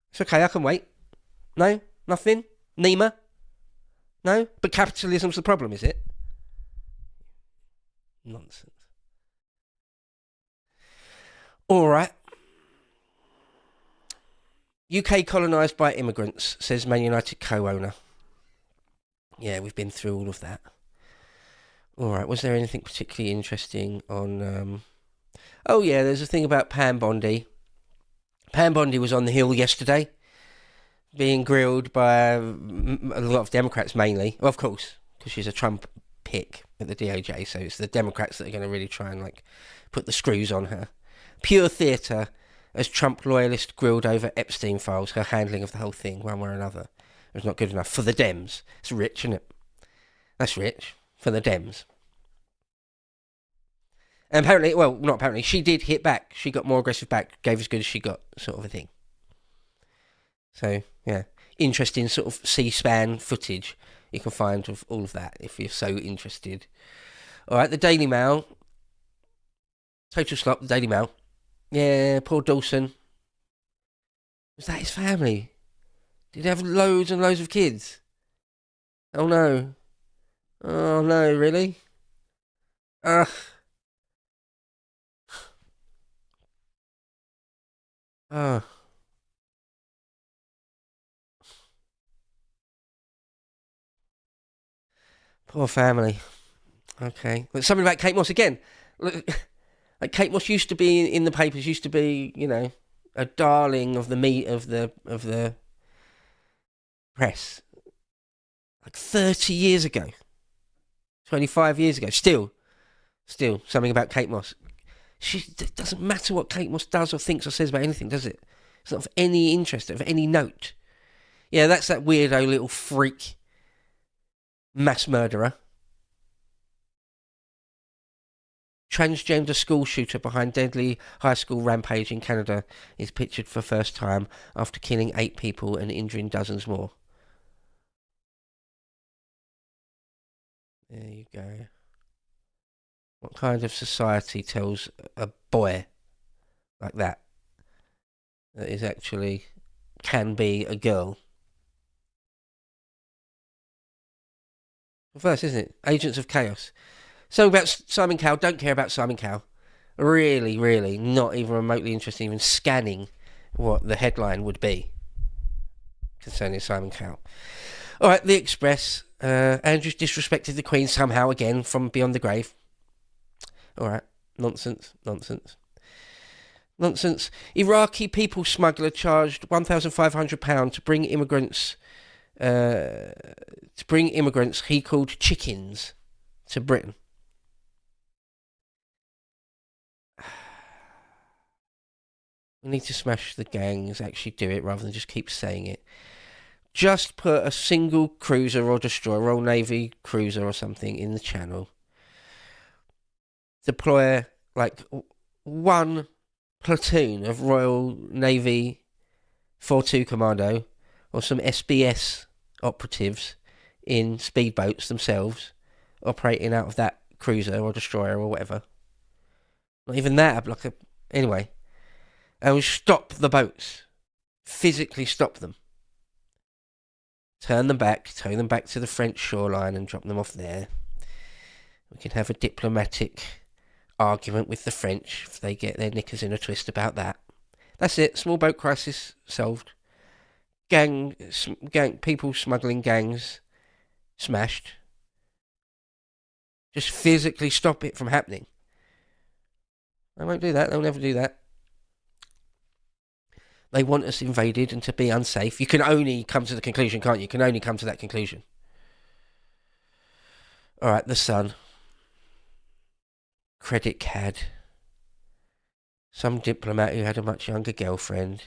It's okay, I can wait. No? Nothing? Nima? No? But capitalism's the problem, is it? Nonsense. Alright. UK colonised by immigrants, says Man United co-owner. Yeah, we've been through all of that. Alright, was there anything particularly interesting on... Oh yeah, there's a thing about Pam Bondi. Pam Bondi was on the Hill yesterday, being grilled by a lot of Democrats mainly. Well, of course, because she's a Trump pick at the DOJ, so it's the Democrats that are going to really try and put the screws on her. Pure theatre as Trump loyalist grilled over Epstein files, her handling of the whole thing, one way or another. It was not good enough for the Dems. It's rich, isn't it? That's rich. For the Dems. And apparently, well, not apparently, she did hit back. She got more aggressive back, gave as good as she got, sort of a thing. So, yeah. Interesting sort of C-SPAN footage you can find of all of that, if you're so interested. Alright, the Daily Mail. Total slop, the Daily Mail. Yeah, poor Dawson. Was that his family? Did he have loads and loads of kids? Oh no. Oh no, really? Ugh. Oh. Poor family. Okay. But something about Kate Moss again. Look, like Kate Moss used to be in the papers, used to be, a darling of the press. Like 30 years ago. 25 years ago. Still something about Kate Moss. It doesn't matter what Kate Moss does or thinks or says about anything, does it? It's not of any interest, of any note. Yeah, that's that weirdo little freak mass murderer. Transgender school shooter behind deadly high school rampage in Canada is pictured for first time after killing 8 people and injuring dozens more. There you go. What kind of society tells a boy like that is actually can be a girl? First, isn't it? Agents of Chaos. So about Simon Cowell, don't care about Simon Cowell. Really, really, not even remotely interested in even scanning what the headline would be concerning Simon Cowell. Alright, The Express. Andrews disrespected the Queen somehow again from beyond the grave. Alright, nonsense. Iraqi people smuggler charged £1,500 to bring immigrants he called chickens to Britain. We need to smash the gangs, actually do it rather than just keep saying it. Just put a single cruiser or destroyer, Royal Navy cruiser or something in the channel. Deploy like one platoon of Royal Navy 4-2 Commando or some SBS operatives in speedboats themselves operating out of that cruiser or destroyer or whatever. Not even that. Anyway. And stop the boats. Physically stop them. Turn them back, tow them back to the French shoreline and drop them off there. We can have a diplomatic argument with the French if they get their knickers in a twist about that. That's it. Small boat crisis solved. People smuggling gangs smashed. Just physically stop it from happening. They won't do that. They'll never do that. They want us invaded and to be unsafe. You can only come to the conclusion, can't you? You can only come to that conclusion. All right, the Sun. Credit card. Some diplomat who had a much younger girlfriend.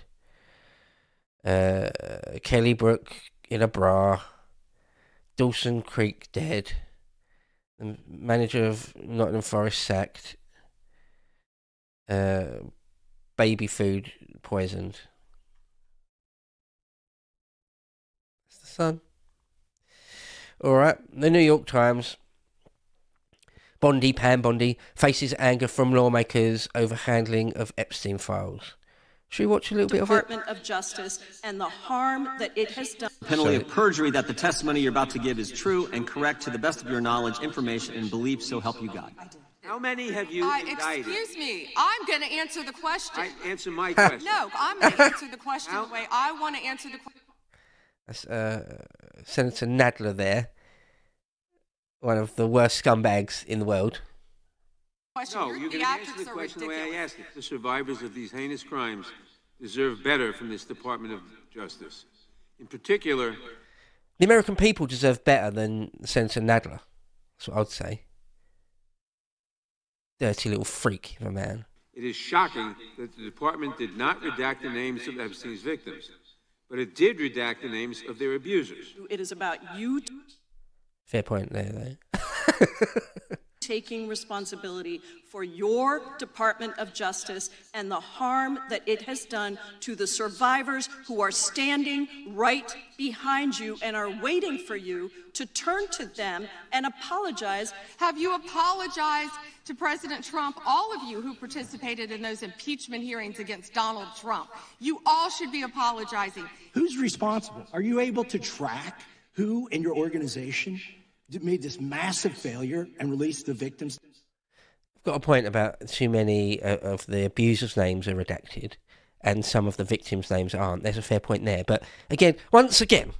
Kelly Brook in a bra. Dawson Creek dead. The manager of Nottingham Forest sacked. Baby food poisoned. That's the Sun. Alright, the New York Times. Pam Bondi, faces anger from lawmakers over handling of Epstein files. Should we watch a little bit of it? Department of Justice and the harm that it has done. Penalty of perjury that the testimony you're about to give is true and correct to the best of your knowledge, information, and belief, so help you God. How many have you indicted? Excuse me, I'm going to answer the question. Answer my question. No, I'm going to answer the question the way I want to answer the question. That's Senator Nadler there. One of the worst scumbags in the world. No, you're going to answer the question the way I asked it. The survivors of these heinous crimes deserve better from this Department of Justice. In particular, the American people deserve better than Senator Nadler. That's what I'd say. Dirty little freak of a man. it is shocking that the department did not redact the names of Epstein's victims, but it did redact the names of their abusers. It is about you Fair point there, though. taking responsibility for your Department of Justice and the harm that it has done to the survivors who are standing right behind you and are waiting for you to turn to them and apologize. Have you apologized to President Trump, all of you who participated in those impeachment hearings against Donald Trump? You all should be apologizing. Who's responsible? Are you able to track who in your organization made this massive failure and released the victims? I've got a point about too many of the abusers' names are redacted and some of the victims' names aren't. There's a fair point there. But again, once again,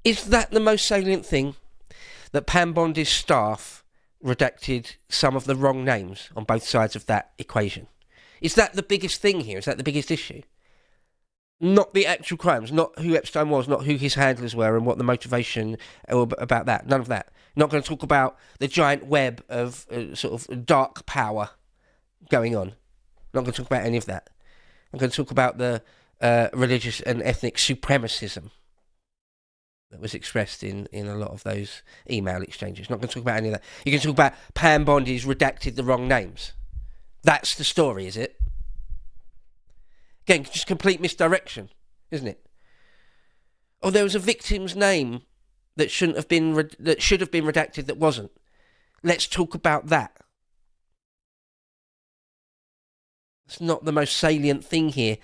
is that the most salient thing? That Pam Bondi's staff redacted some of the wrong names on both sides of that equation? Is that the biggest thing here? Is that the biggest issue? Not the actual crimes, not who Epstein was, not who his handlers were and what the motivation about that. None of that. Not going to talk about the giant web of sort of dark power going on. Not going to talk about any of that. I'm going to talk about the religious and ethnic supremacism that was expressed in a lot of those email exchanges. Not going to talk about any of that. You can talk about Pam Bondi's redacted the wrong names. That's the story, is it? Again, just complete misdirection, isn't it? Oh, there was a victim's name that shouldn't have been that should have been redacted that wasn't. Let's talk about that. It's not the most salient thing here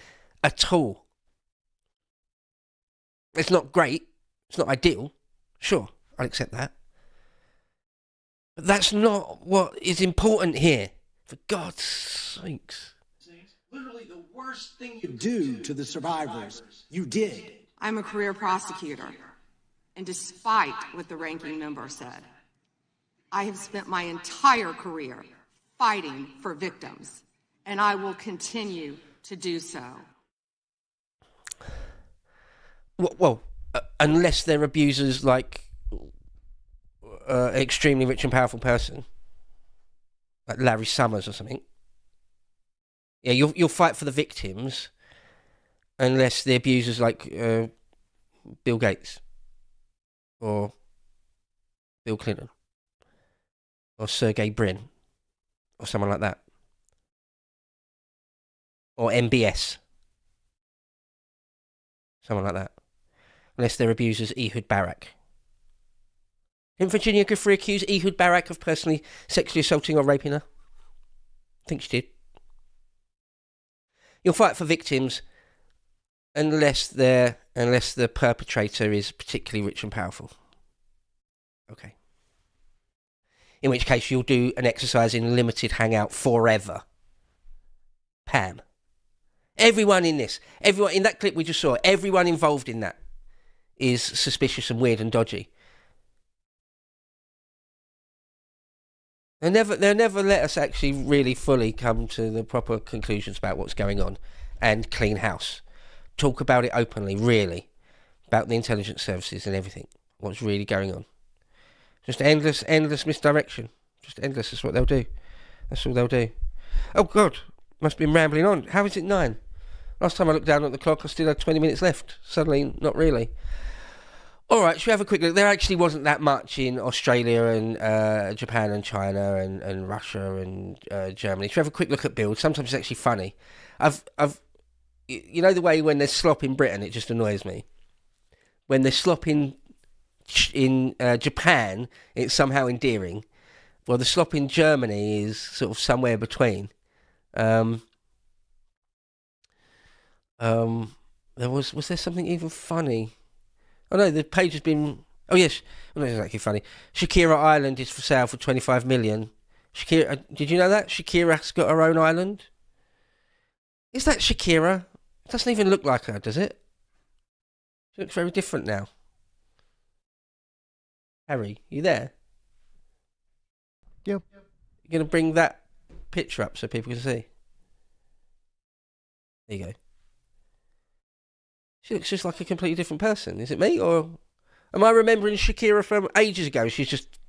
at all. It's not great. It's not ideal. Sure, I'll accept that. But that's not what is important here. For God's sakes. Literally the worst thing you do to the survivors, you did. I'm a career prosecutor, and despite what the ranking member said, I have spent my entire career fighting for victims, and I will continue to do so. Well, unless they're abusers like an extremely rich and powerful person, like Larry Summers or something. Yeah, you'll fight for the victims unless the abusers like Bill Gates or Bill Clinton or Sergey Brin or someone like that. or MBS. Someone like that. Unless their abuser's Ehud Barak. Didn't Virginia Giuffre accuse Ehud Barak of personally sexually assaulting or raping her? I think she did. You'll fight for victims unless the perpetrator is particularly rich and powerful. Okay. In which case you'll do an exercise in limited hangout forever. Pam. Everyone in that clip we just saw, everyone involved in that is suspicious and weird and dodgy. They'll never let us actually really fully come to the proper conclusions about what's going on and clean house. Talk about it openly, really. About the intelligence services and everything. What's really going on. Just endless misdirection. Just endless is what they'll do. That's all they'll do. Oh, God. Must have been rambling on. How is it 9? Last time I looked down at the clock, I still had 20 minutes left. Suddenly, not really. All right, should we have a quick look? There actually wasn't that much in Australia and Japan and China and Russia and Germany. Should we have a quick look at build? Sometimes it's actually funny. You know the way when there's slop in Britain, it just annoys me. When there's slop in Japan, it's somehow endearing. Well, the slop in Germany is sort of somewhere between. Was there something even funny? Oh no, the page has been. Oh yes, well, not exactly funny. Shakira Island is for sale for 25 million. Shakira, did you know that Shakira's got her own island? Is that Shakira? It doesn't even look like her, does it? She looks very different now. Harry, you there? Yep. You're gonna bring that picture up so people can see. There you go. She looks just like a completely different person. Is it me, or am I remembering Shakira from ages ago? She's just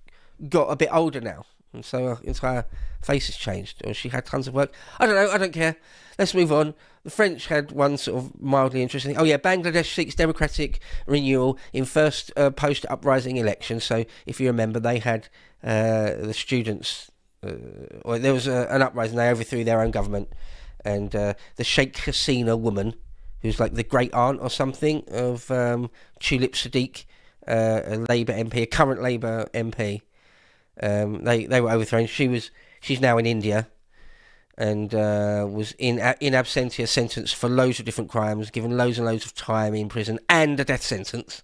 got a bit older now, and so her entire face has changed, or she had tons of work. I don't know. I don't care. Let's move on. The French had one sort of mildly interesting. Oh yeah, Bangladesh seeks democratic renewal in first post-uprising election. So if you remember, they had the students, or there was an uprising. They overthrew their own government, and the Sheikh Hasina woman, who's like the great aunt or something of Tulip Sadiq, a Labour MP, a current Labour MP. They were overthrown. She's now in India, and was in absentia sentenced for loads of different crimes, given loads and loads of time in prison and a death sentence.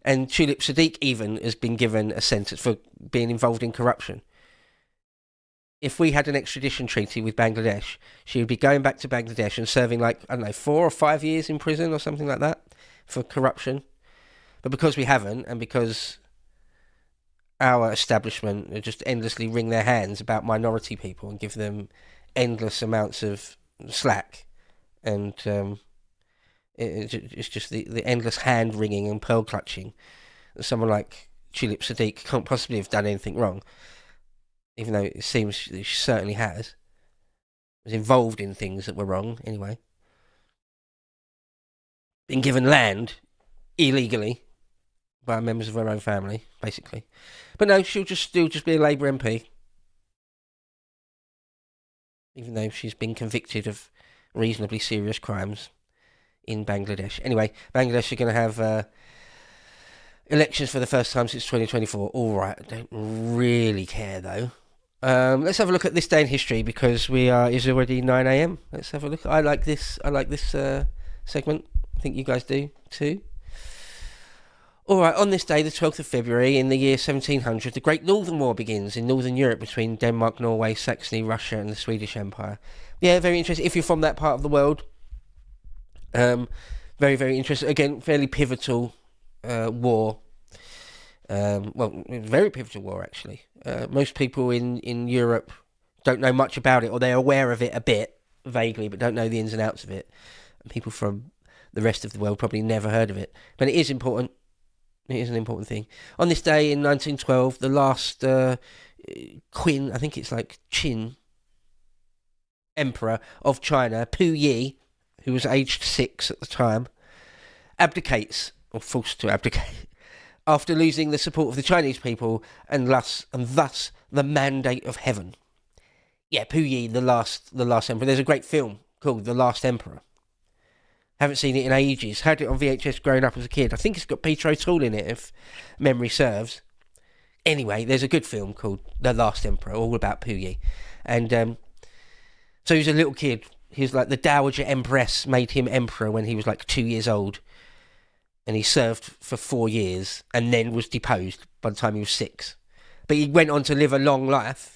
And Tulip Sadiq even has been given a sentence for being involved in corruption. If we had an extradition treaty with Bangladesh, she would be going back to Bangladesh and serving 4 or 5 years in prison or something like that for corruption. But because we haven't, and because our establishment just endlessly wring their hands about minority people and give them endless amounts of slack, and it's just the endless hand wringing and pearl clutching. Someone like Tulip Sadiq can't possibly have done anything wrong, even though it seems she certainly has. Was involved in things that were wrong anyway. Been given land illegally by members of her own family, basically. But no, she'll still just be a Labour MP, even though she's been convicted of reasonably serious crimes in Bangladesh. Anyway, Bangladesh are going to have elections for the first time since 2024. All right, I don't really care though. Let's have a look at this day in history, because it's already 9 a.m. Let's have a look. I like this segment. I think you guys do too. All right, on this day, the 12th of February, in the year 1700, the Great Northern War begins in Northern Europe between Denmark, Norway, Saxony, Russia, and the Swedish Empire. Yeah, very interesting. If you're from that part of the world, very, very interesting. Again, fairly pivotal war. Very pivotal war, actually. Most people in Europe don't know much about it, or they're aware of it a bit, vaguely, but don't know the ins and outs of it. And people from the rest of the world probably never heard of it. But it is important. It is an important thing. On this day in 1912, the last Qin, I think it's like Qin, Emperor of China, Puyi, who was aged 6 at the time, abdicates, or forced to abdicate, after losing the support of the Chinese people and thus the mandate of heaven. Yeah, Puyi, the last emperor. There's a great film called The Last Emperor. Haven't seen it in ages. Had it on VHS growing up as a kid. I think it's got Peter O'Toole in it, if memory serves. Anyway, there's a good film called The Last Emperor, all about Puyi. And so he was a little kid. He was like the Dowager Empress made him emperor when he was like 2 years old. And he served for 4 years and then was deposed by the time he was 6. But he went on to live a long life.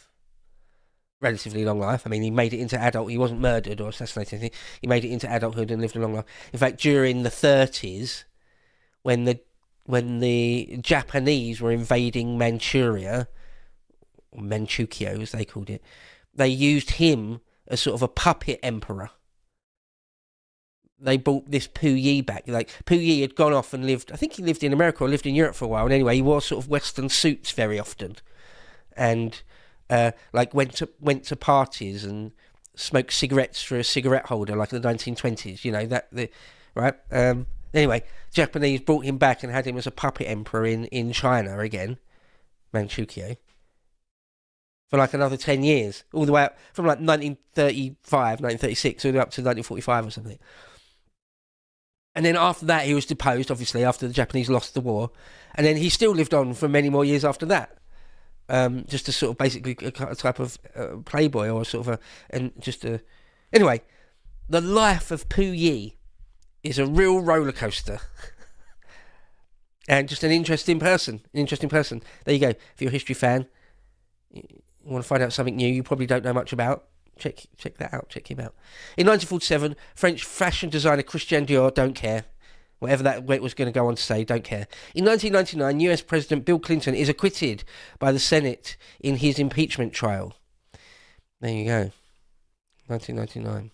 Relatively long life. I mean, he made it into adult. He wasn't murdered or assassinated. Anything. He made it into adulthood and lived a long life. In fact, during the 30s, when the Japanese were invading Manchuria, or Manchukuo as they called it, they used him as sort of a puppet emperor. They brought this Puyi back. Like, Puyi had gone off and lived, I think he lived in America or lived in Europe for a while. And anyway, he wore sort of Western suits very often. And like went to parties and smoked cigarettes through a cigarette holder, like in the 1920s. You know right? Anyway, Japanese brought him back and had him as a puppet emperor in China again, Manchukuo, for like another 10 years, all the way up from like 1935, 1936, all the way up to 1945 or something. And then after that, he was deposed, obviously, after the Japanese lost the war, and then he still lived on for many more years after that. Just a sort of basically a type of playboy or sort of anyway, the life of Puyi is a real roller coaster. And just an interesting person. There you go. If you're a history fan, you want to find out something new you probably don't know much about, check that out. Check him out. In 1947, French fashion designer Christian Dior, don't care. Whatever that was going to go on to say, don't care. In 1999, US President Bill Clinton is acquitted by the Senate in his impeachment trial. There you go. 1999.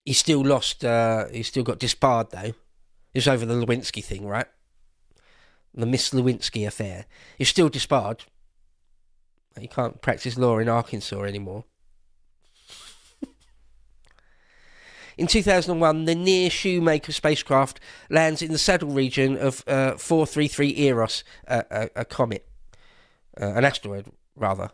He still lost, he still got disbarred though. It's over the Lewinsky thing, right? The Miss Lewinsky affair. He's still disbarred. He can't practice law in Arkansas anymore. In 2001, the Near Shoemaker spacecraft lands in the saddle region of 433 Eros, a comet. An asteroid, rather.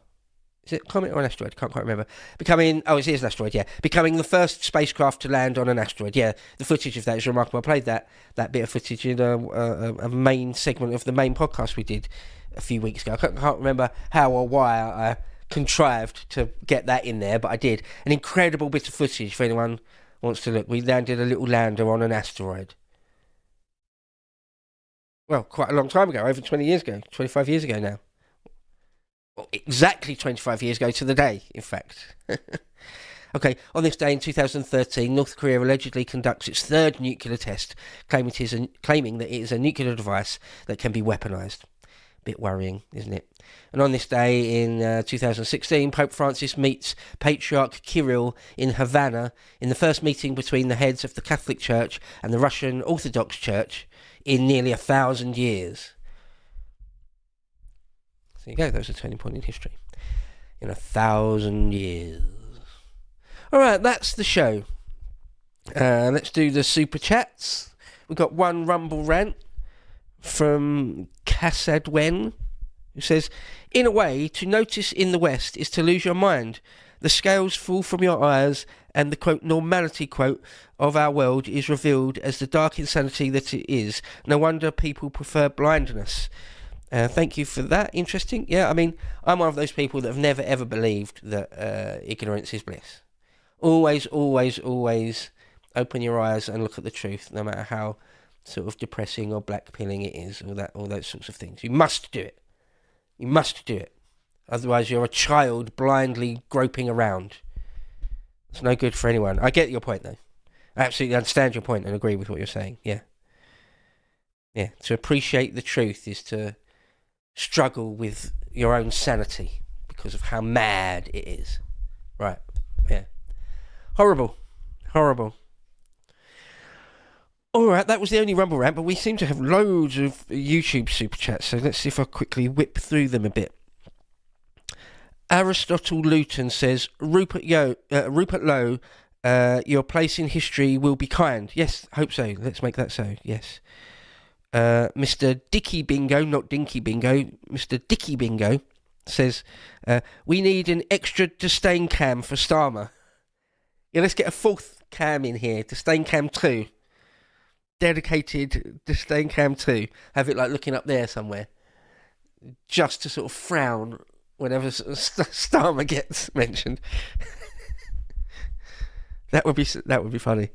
Is it a comet or an asteroid? Can't quite remember. It is an asteroid, yeah. Becoming the first spacecraft to land on an asteroid. Yeah, the footage of that is remarkable. I played that bit of footage in a main segment of the main podcast we did a few weeks ago. I can't remember how or why I contrived to get that in there, but I did. An incredible bit of footage for anyone wants to look. We landed a little lander on an asteroid. Well, quite a long time ago, over 20 years ago, 25 years ago now. Well, exactly 25 years ago to the day, in fact. Okay, on this day in 2013, North Korea allegedly conducts its third nuclear test, claiming that it is a nuclear device that can be weaponised. Bit worrying, isn't it? And on this day in 2016, Pope Francis meets Patriarch Kirill in Havana in the first meeting between the heads of the Catholic Church and the Russian Orthodox Church in nearly 1,000 years. So there you go, that was a turning point in history. In 1,000 years. Alright, that's the show. Let's do the super chats. We've got one Rumble rant from Casadwen, who says, in a way, to notice in the West is to lose your mind. The scales fall from your eyes, and the, quote, normality, quote, of our world is revealed as the dark insanity that it is. No wonder people prefer blindness. Thank you for that. Interesting. Yeah, I mean, I'm one of those people that have never, ever believed that ignorance is bliss. Always, always, always open your eyes and look at the truth, no matter how sort of depressing or blackpilling it is, all those sorts of things. You must do it. You must do it. Otherwise you're a child blindly groping around. It's no good for anyone. I get your point though. I absolutely understand your point and agree with what you're saying. Yeah. Yeah. To appreciate the truth is to struggle with your own sanity because of how mad it is. Right. Yeah. Horrible. Horrible. Alright, that was the only Rumble rant, but we seem to have loads of YouTube super chats, so let's see if I quickly whip through them a bit. Aristotle Luton says, Rupert Lowe, your place in history will be kind. Yes, hope so. Let's make that so, yes. Mr. Dicky Bingo, not Dinky Bingo, Mr. Dicky Bingo says, we need an extra disdain cam for Starmer. Yeah, let's get a fourth cam in here, disdain cam 2. Dedicated disdain cam 2. Have it like looking up there somewhere. Just to sort of frown whenever Starmer gets mentioned. That would be funny.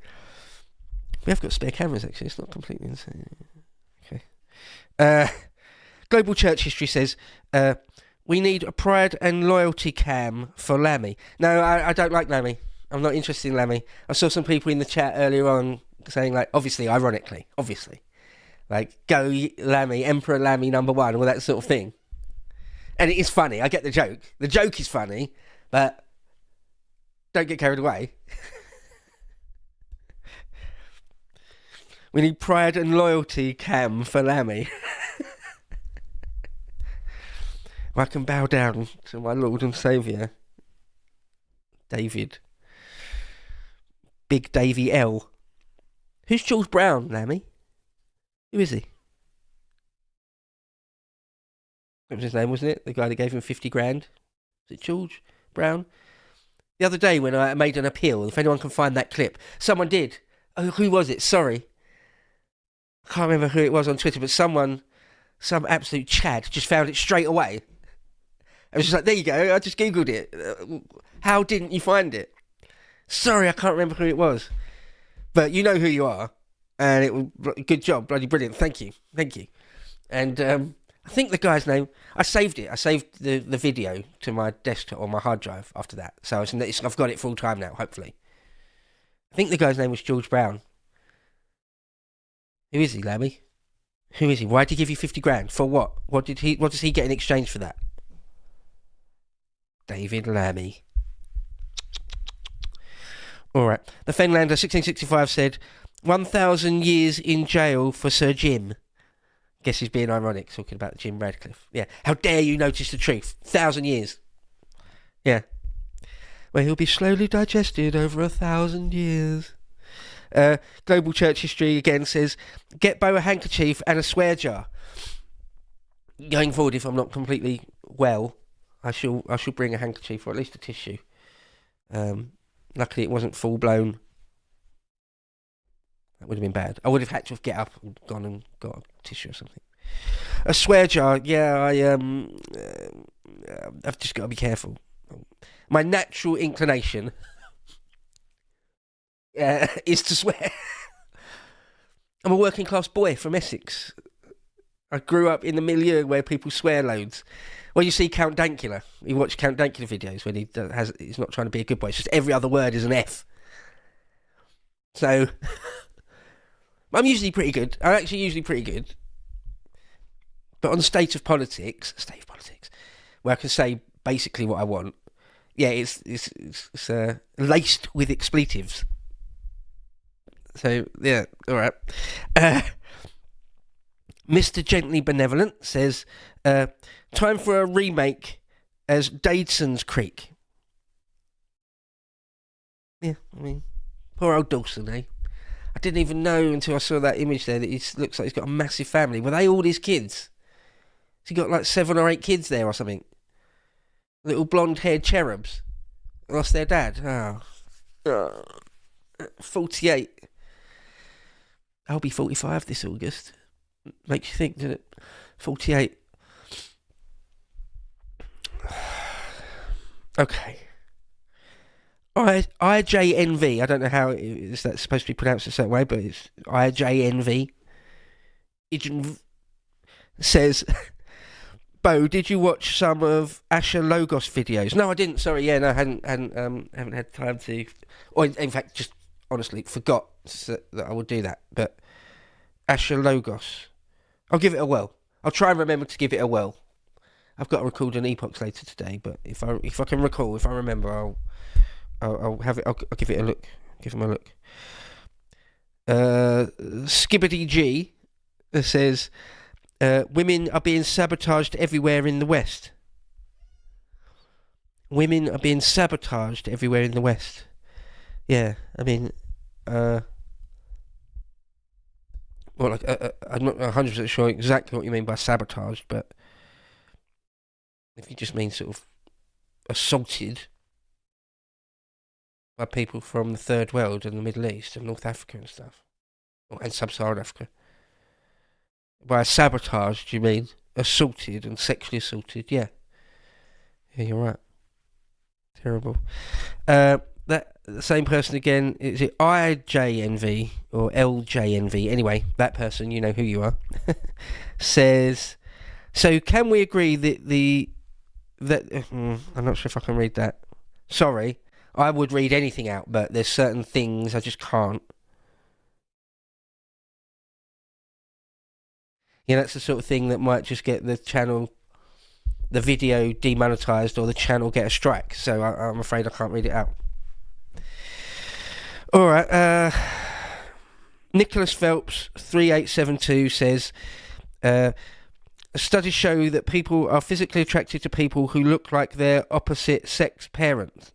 We have got spare cameras actually, it's not completely insane. Okay. Global Church History says, we need a pride and loyalty cam for Lammy. No, I don't like Lammy. I'm not interested in Lammy. I saw some people in the chat earlier on saying, like, ironically, like, go Lammy, Emperor Lammy #1, all that sort of thing. And it is funny. I get the joke. The joke is funny, but don't get carried away. We need pride and loyalty cam for Lammy. I can bow down to my Lord and Saviour, David. Big Davy L. Who's George Brown, Lammy? Who is he? That was his name, wasn't it? The guy that gave him 50 grand. Was it George Brown? The other day when I made an appeal, if anyone can find that clip, someone did. Oh, who was it? Sorry. I can't remember who it was on Twitter, but some absolute Chad just found it straight away. I was just like, there you go, I just Googled it. How didn't you find it? Sorry, I can't remember who it was. But you know who you are. And it was good job, bloody brilliant. Thank you. And I think the guy's name, I saved it. I saved the video to my desktop or my hard drive after that. So I've got it full time now, hopefully. I think the guy's name was George Brown. Who is he, Lammy? Who is he? Why did he give you 50 grand? For what? What does he get in exchange for that? David Lammy. Alright. The Fenlander 1665 said, 1,000 years in jail for Sir Jim. Guess he's being ironic, talking about Jim Radcliffe. Yeah. How dare you notice the truth? 1,000 years. Yeah. Where he'll be slowly digested over 1,000 years. Global Church History again says, get Beau a handkerchief and a swear jar. Going forward, if I'm not completely well, I shall bring a handkerchief or at least a tissue. Luckily it wasn't full blown. That would have been bad. I would have had to get up and gone and got a tissue or something. A swear jar, yeah, I've just got to be careful. My natural inclination is to swear. I'm a working class boy from Essex. I grew up in the milieu where people swear loads. Well, you see Count Dankula. You watch Count Dankula videos when he's not trying to be a good boy. It's just every other word is an F. So, I'm usually pretty good. I'm actually usually pretty good. But on State of Politics, where I can say basically what I want, yeah, it's laced with expletives. So, yeah, all right. Mr. Gently Benevolent says, time for a remake as Dadeson's Creek. Yeah, I mean, poor old Dawson, eh? I didn't even know until I saw that image there that he looks like he's got a massive family. Were they all his kids? Has he got like 7 or 8 kids there or something? Little blonde-haired cherubs. Lost their dad. Oh. 48. I'll be 45 this August. Makes you think, doesn't it? 48. Okay. IJNV. I don't know how is that supposed to be pronounced a certain way, but it's IJNV. Says, Beau, did you watch some of Asher Logos videos? No, I didn't. Sorry. Yeah, no, I haven't had time to, or in fact, just honestly forgot that I would do that. But Asher Logos, I'll give it a whirl. I'll try and remember to give it a whirl. I've got to record an epoch later today, but if I can recall, if I remember, I'll have it. I'll give it a look. Give him a look. Skibbity G says, women are being sabotaged everywhere in the West. Women are being sabotaged everywhere in the West. Yeah, I mean, Well, like, I'm not 100% sure exactly what you mean by sabotage, but if you just mean sort of assaulted by people from the third world and the Middle East and North Africa and stuff, and sub-Saharan Africa. By sabotage, do you mean assaulted and sexually assaulted? Yeah. Yeah, you're right. Terrible. That the same person again, is it IJNV or LJNV? Anyway, that person, you know who you are, says, so can we agree that I'm not sure if I can read that. Sorry, I would read anything out, but there's certain things I just can't. Yeah, that's the sort of thing that might just get the channel, the video demonetized, or the channel get a strike. So I'm afraid I can't read it out. All right. Nicholas Phelps 3872 says, studies show that people are physically attracted to people who look like their opposite sex parent.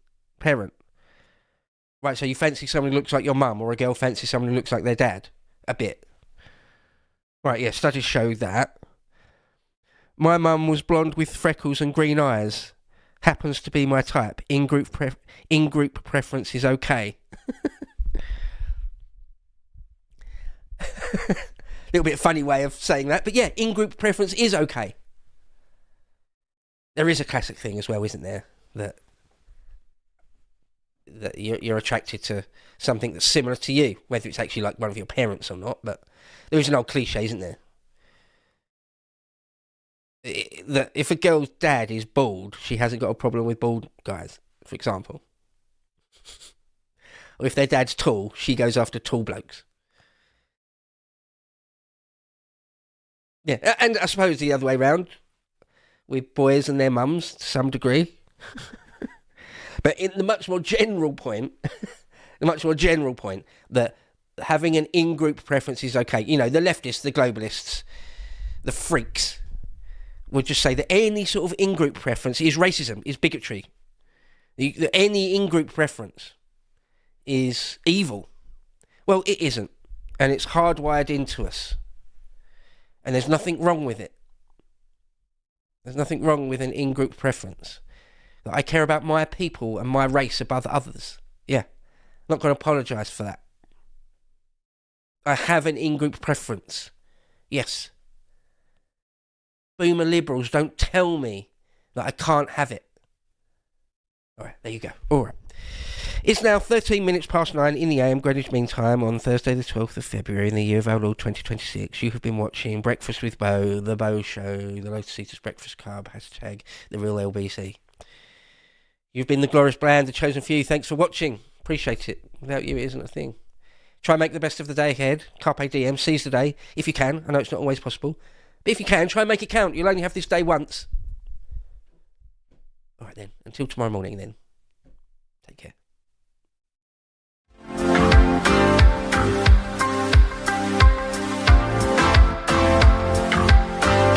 Right, so you fancy someone who looks like your mum, or a girl fancies someone who looks like their dad? A bit. Right, yeah, studies show that. My mum was blonde with freckles and green eyes. Happens to be my type. In-group preference is okay. Little bit funny way of saying that, but yeah, in-group preference is okay. There is a classic thing as well, isn't there? That you're attracted to something that's similar to you, whether it's actually like one of your parents or not, but there is an old cliche, isn't there? That if a girl's dad is bald, she hasn't got a problem with bald guys, for example. Or if their dad's tall, she goes after tall blokes. Yeah, and I suppose the other way round, with boys and their mums to some degree. But in the much more general point, that having an in-group preference is okay. You know, the leftists, the globalists, the freaks would just say that any sort of in-group preference is racism, is bigotry. Any in-group preference is evil. Well, it isn't. And it's hardwired into us. And there's nothing wrong with it. There's nothing wrong with an in-group preference. That I care about my people and my race above others. Yeah. Not going to apologise for that. I have an in-group preference. Yes. Boomer liberals, don't tell me that I can't have it. Alright, there you go. Alright. It's now 13 minutes past 9 in the AM, Greenwich Mean Time, on Thursday the 12th of February in the year of our Lord 2026. You have been watching Breakfast with Beau, The Beau Show, the Lotus Eaters Breakfast Club, hashtag The Real LBC. You've been the glorious brand, the chosen few. Thanks for watching. Appreciate it. Without you, it isn't a thing. Try and make the best of the day ahead. Carpe diem, seize the day, if you can. I know it's not always possible. But if you can, try and make it count. You'll only have this day once. Alright then, until tomorrow morning then.